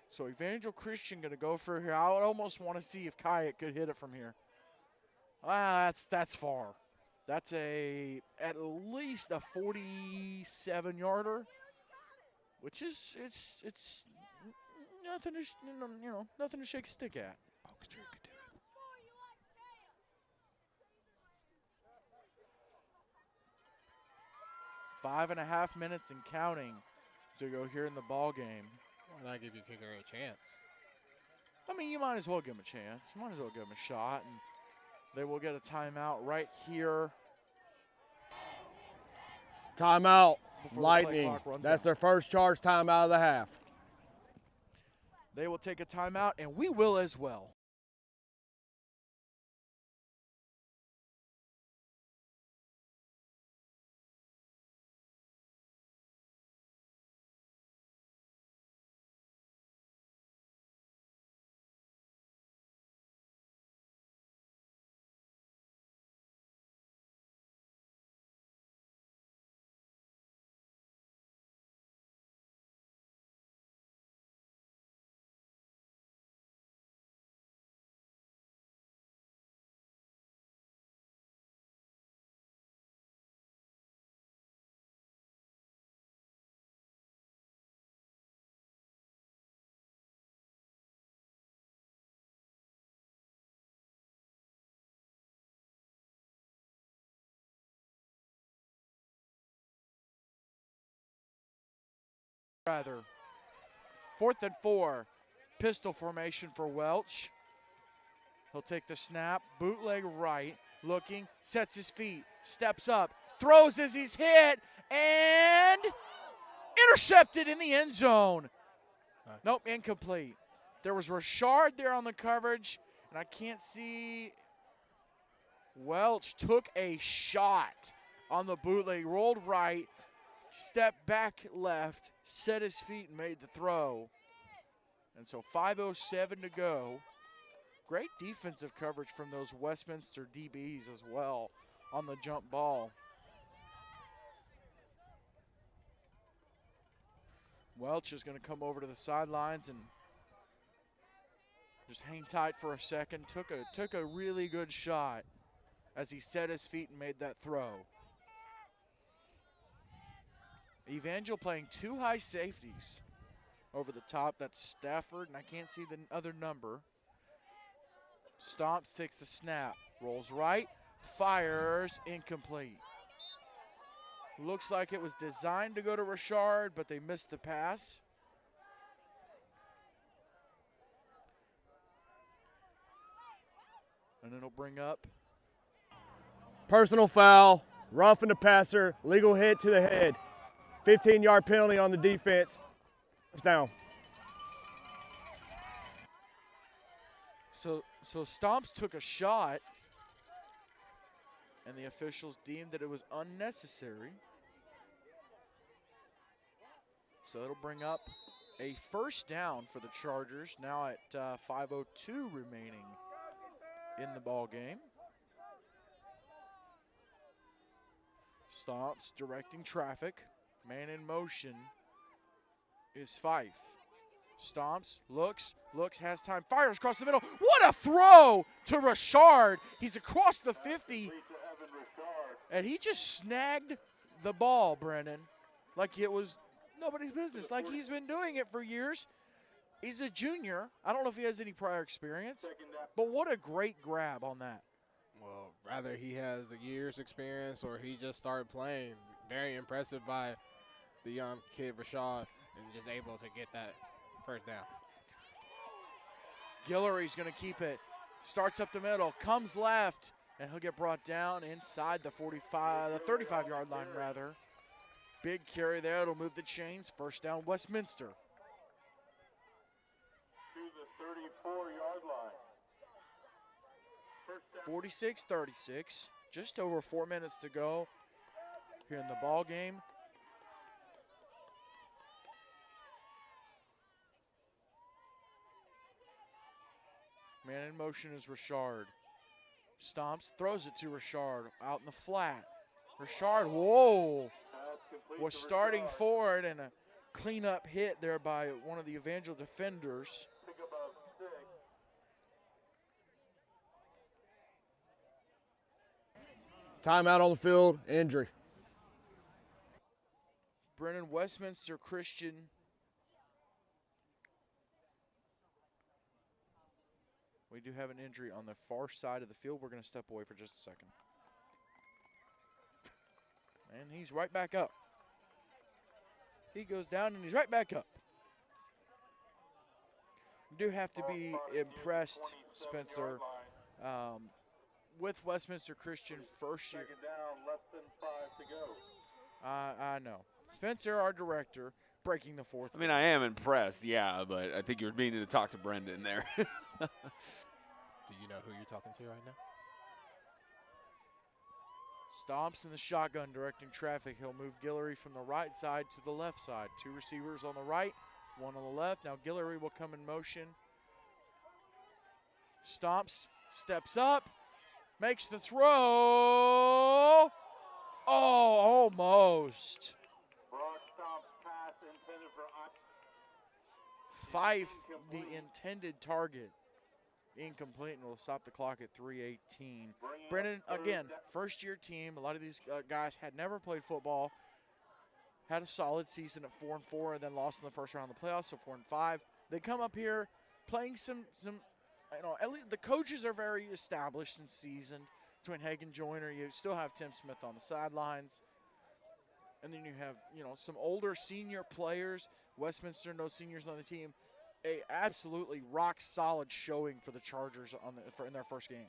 So Evangel Christian going to go for here. I would almost want to see if Kyatt could hit it from here. That's far. That's at least a 47-yarder, which is it's nothing to nothing to shake a stick at. 5.5 minutes and counting to go here in the ball game. Why not give your kicker a chance? I mean, you might as well give him a chance. You might as well give him a shot. And they will get a timeout right here. Timeout, Before the play Lightning. clock runs That's out. their first charge timeout of the half. They will take a timeout, and we will as well. Rather, 4th and 4, pistol formation for Welch. He'll take the snap, bootleg right, looking, sets his feet, steps up, throws as he's hit, and intercepted in the end zone. Nope, incomplete. There was Richard there on the coverage, and I can't see. Welch took a shot on the bootleg, rolled right, stepped back left, set his feet, and made the throw. And so 5:07 to go. Great defensive coverage from those Westminster DBs as well on the jump ball. Welch is going to come over to the sidelines and just hang tight for a second. Took a really good shot as he set his feet and made that throw. Evangel playing 2 high safeties over the top. That's Stafford, and I can't see the other number. Stomps, takes the snap, rolls right, fires, incomplete. Looks like it was designed to go to Richard, but they missed the pass. And it'll bring up. Personal foul, roughing the passer, legal hit to the head. 15-yard penalty on the defense. It's down. So Stomps took a shot, and the officials deemed that it was unnecessary. So it'll bring up a first down for the Chargers, now at 5:02 remaining in the ball game. Stomps directing traffic. Man in motion is Fife. Stomps, looks, has time, fires across the middle. What a throw to Richard. He's across the 50. And he just snagged the ball, Brennan, like it was nobody's business, like he's been doing it for years. He's a junior. I don't know if he has any prior experience, but what a great grab on that. Well, rather he has a year's experience or he just started playing. Very impressive by the young kid, Rashad, and just able to get that first down. Guillory's going to keep it. Starts up the middle, comes left, and he'll get brought down inside the 35-yard line, rather. Big carry there. It'll move the chains. First down, Westminster. To the 34-yard line. 46-36. Just over 4 minutes to go here in the ball game. Man in motion is Richard. Stomps, throws it to Richard out in the flat. Richard, whoa, was starting forward, and a cleanup hit there by one of the Evangel defenders. Timeout on the field, injury. Brennan, Westminster Christian. We do have an injury on the far side of the field. We're going to step away for just a second. And he's right back up. He goes down and he's right back up. do have to be impressed, Spencer, with Westminster Christian first year. Second down, less than 5 to go. I know. Spencer, our director, breaking the fourth. I mean, I am impressed, yeah, but I think you're meaning to talk to Brendan there. Do you know who you're talking to right now? Stomps in the shotgun, directing traffic. He'll move Guillory from the right side to the left side. 2 receivers on the right, 1 on the left. Now Guillory will come in motion. Stomps, steps up, makes the throw. Oh, almost. Broad stop pass intended for Fife, the intended target. Incomplete, and will stop the clock at 3:18. Brennan, again, first-year team. A lot of these guys had never played football. Had a solid season at 4-4, and then lost in the first round of the playoffs, so 4-5. They come up here playing some. At least the coaches are very established and seasoned. Between Hagen Joyner, you still have Tim Smith on the sidelines, and then you have some older senior players. Westminster, no seniors on the team. A absolutely rock solid showing for the Chargers in their first game.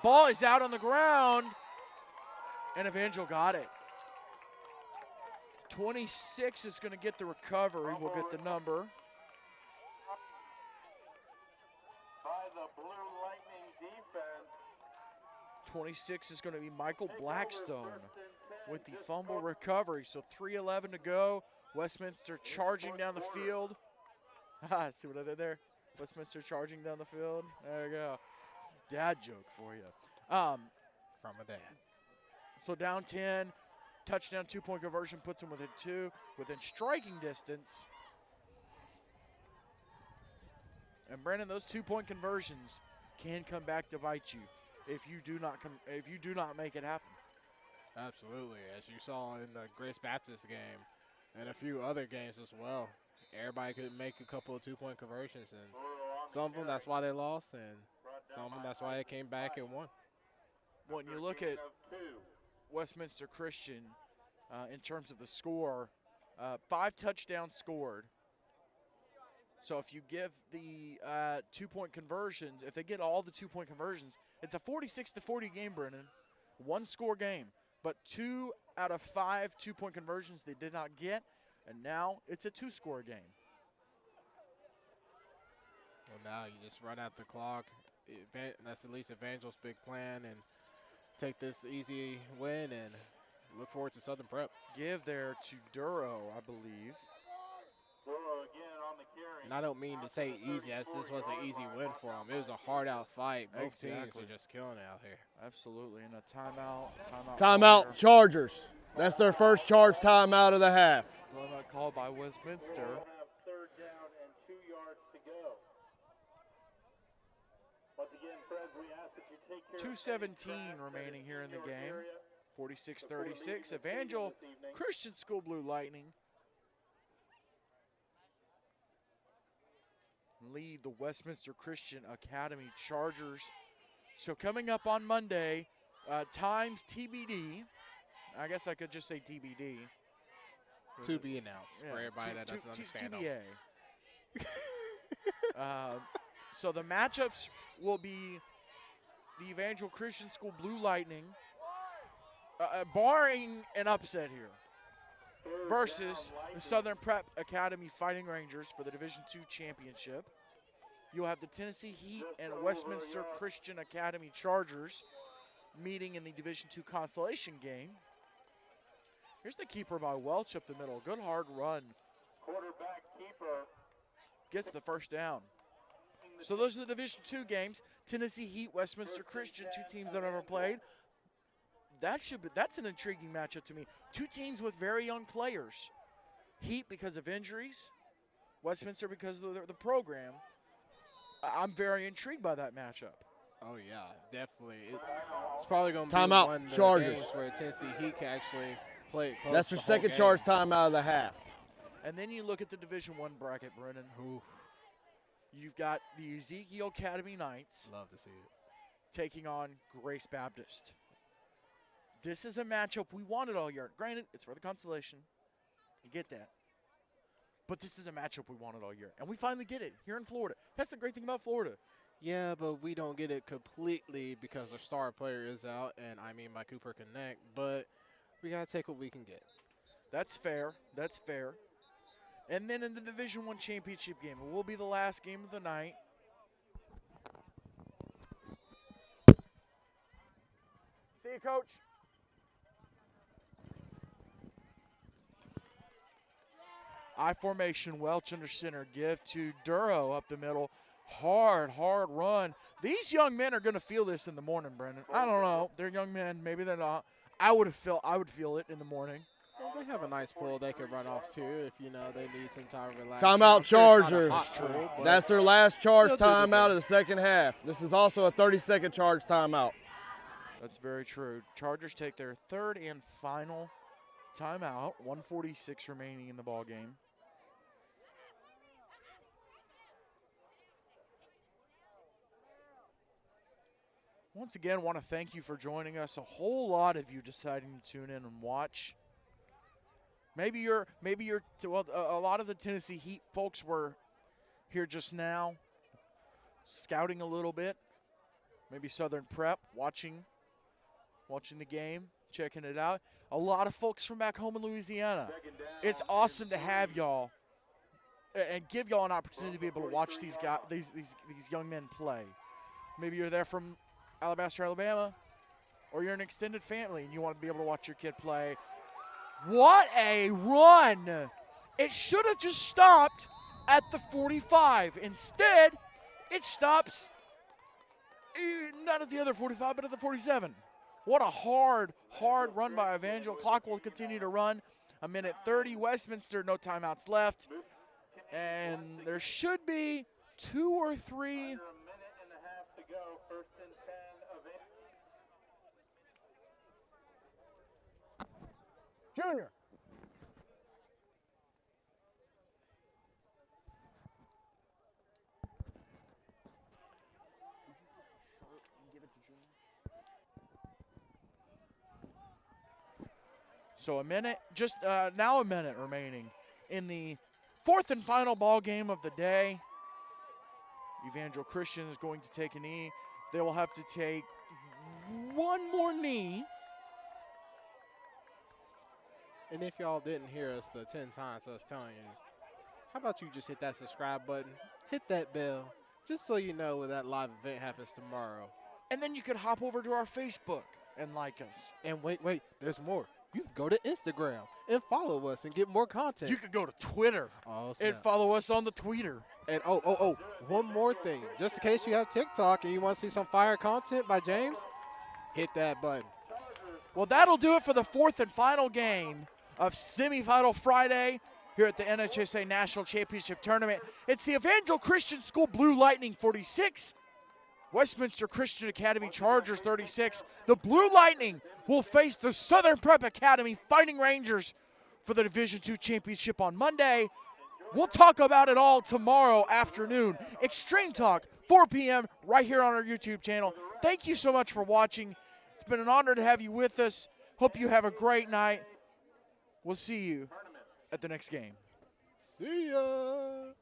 Ball is out on the ground, and Evangel got it. 26 is going to get the recovery. We'll get the number. by the Blue Lightning defense. 26 is going to be Michael Blackstone with the fumble recovery. So 3:11 to go. Westminster charging down the field. See what I did there? Westminster charging down the field. There you go. Dad joke for you. From a dad. So down 10, touchdown, 2-point conversion puts him within 2, within striking distance. And Brandon, those 2-point conversions can come back to bite you if you do not make it happen. Absolutely, as you saw in the Grace Baptist game and a few other games as well. Everybody could make a couple of 2-point conversions, and some of them that's why they lost, and some of them that's why they came back and won. When you look at Westminster Christian in terms of the score, 5 touchdowns scored. So if you give the 2-point conversions, if they get all the 2-point conversions, it's a 46-40 game, Brennan. 1-score game. But 2 out of 5 2-point conversions they did not get, and now it's a 2-score game. Well, now you just run out the clock. That's at least Evangel's big plan, and take this easy win and look forward to Southern Prep. Give there to Duro, I believe. And I don't mean to say easy, as this was an easy win for them. It was a hard-out fight. Both teams were just killing it out here. Absolutely, and a timeout. Timeout, Chargers. That's their first charge timeout of the half. Timeout called by Westminster. Third down and 2 yards to go. Once again, Fred, we ask that you take care 2:17 remaining here in the game. 46-36. Evangel Christian School Blue Lightning lead the Westminster Christian Academy Chargers. So coming up on Monday, times TBD. I guess I could just say TBD. To be announced for everybody that doesn't understand. TBA. So the matchups will be the Evangel Christian School Blue Lightning, barring an upset here, versus the Southern Prep Academy Fighting Rangers for the Division II championship. You'll have the Tennessee Heat and Westminster Christian Academy Chargers meeting in the Division II consolation game. Here's the keeper by Welch up the middle. Good hard run. quarterback keeper. Gets the first down. So those are the Division II games. Tennessee Heat, Westminster Christian, 2 teams that have never played. That's an intriguing matchup to me. 2 teams with very young players. Heat because of injuries, Westminster because of the program. I'm very intrigued by that matchup. Oh, yeah, definitely. It's probably going to be Timeout, one of the Chargers. games where Tennessee Heat can actually play it close That's the their whole second game. charge timeout of the half. And then you look at the Division I bracket, Brennan. Ooh, You've got the Ezekiel Academy Knights love to see it. taking on Grace Baptist. This is a matchup we wanted all year. Granted, it's for the consolation. You get that. But this is a matchup we wanted all year, and we finally get it here in Florida. That's the great thing about Florida. Yeah, but we don't get it completely because our star player is out, and I mean my Cooper Connect, but we got to take what we can get. That's fair. That's fair. And then in the Division I championship game, it will be the last game of the night. See you, Coach. I formation, Welch under center, give to Duro up the middle. Hard run. These young men are going to feel this in the morning, Brendan. I don't know. They're young men. Maybe they're not. I would feel it in the morning. Well, they have a nice pool they could run off to if, they need some time to relax. Timeout I'm sure it's not a Chargers. hot pool, but That's their last charge they'll do their timeout of best. the second half. This is also a 30-second charge timeout. That's very true. Chargers take their third and final timeout. 1:46 remaining in the ball game. Once again, want to thank you for joining us. A whole lot of you deciding to tune in and watch. Maybe well, a lot of the Tennessee Heat folks were here just now, scouting a little bit. Maybe Southern Prep watching the game, checking it out. A lot of folks from back home in Louisiana. It's awesome to have y'all and give y'all an opportunity to be able to watch these guys, these young men play. Maybe you're there from Alabaster, Alabama, or you're an extended family and you want to be able to watch your kid play. What a run! It should have just stopped at the 45. Instead, it stops not at the other 45, but at the 47. What a hard run by Evangel. Clock will continue to run. 1:30. Westminster, no timeouts left. And there should be 2 or 3. Under a minute and a half to go. First and 10 of Junior. So now a minute remaining in the fourth and final ball game of the day. Evangel Christian is going to take a knee. They will have to take one more knee. And if y'all didn't hear us the 10 times I was telling you, how about you just hit that subscribe button, hit that bell, just so you know when that live event happens tomorrow. And then you could hop over to our Facebook and like us. And wait, there's more. You can go to Instagram and follow us and get more content. You could go to Twitter Oh, and snap. follow us on the Tweeter. And one more thing. Just in case you have TikTok and you want to see some fire content by James, hit that button. Well, that'll do it for the fourth and final game of semifinal Friday here at the NHSA National Championship Tournament. It's the Evangel Christian School Blue Lightning 46, Westminster Christian Academy Chargers 36. The Blue Lightning will face the Southern Prep Academy Fighting Rangers for the Division II Championship on Monday. We'll talk about it all tomorrow afternoon. Extreme Talk, 4 p.m. right here on our YouTube channel. Thank you so much for watching. It's been an honor to have you with us. Hope you have a great night. We'll see you at the next game. See ya.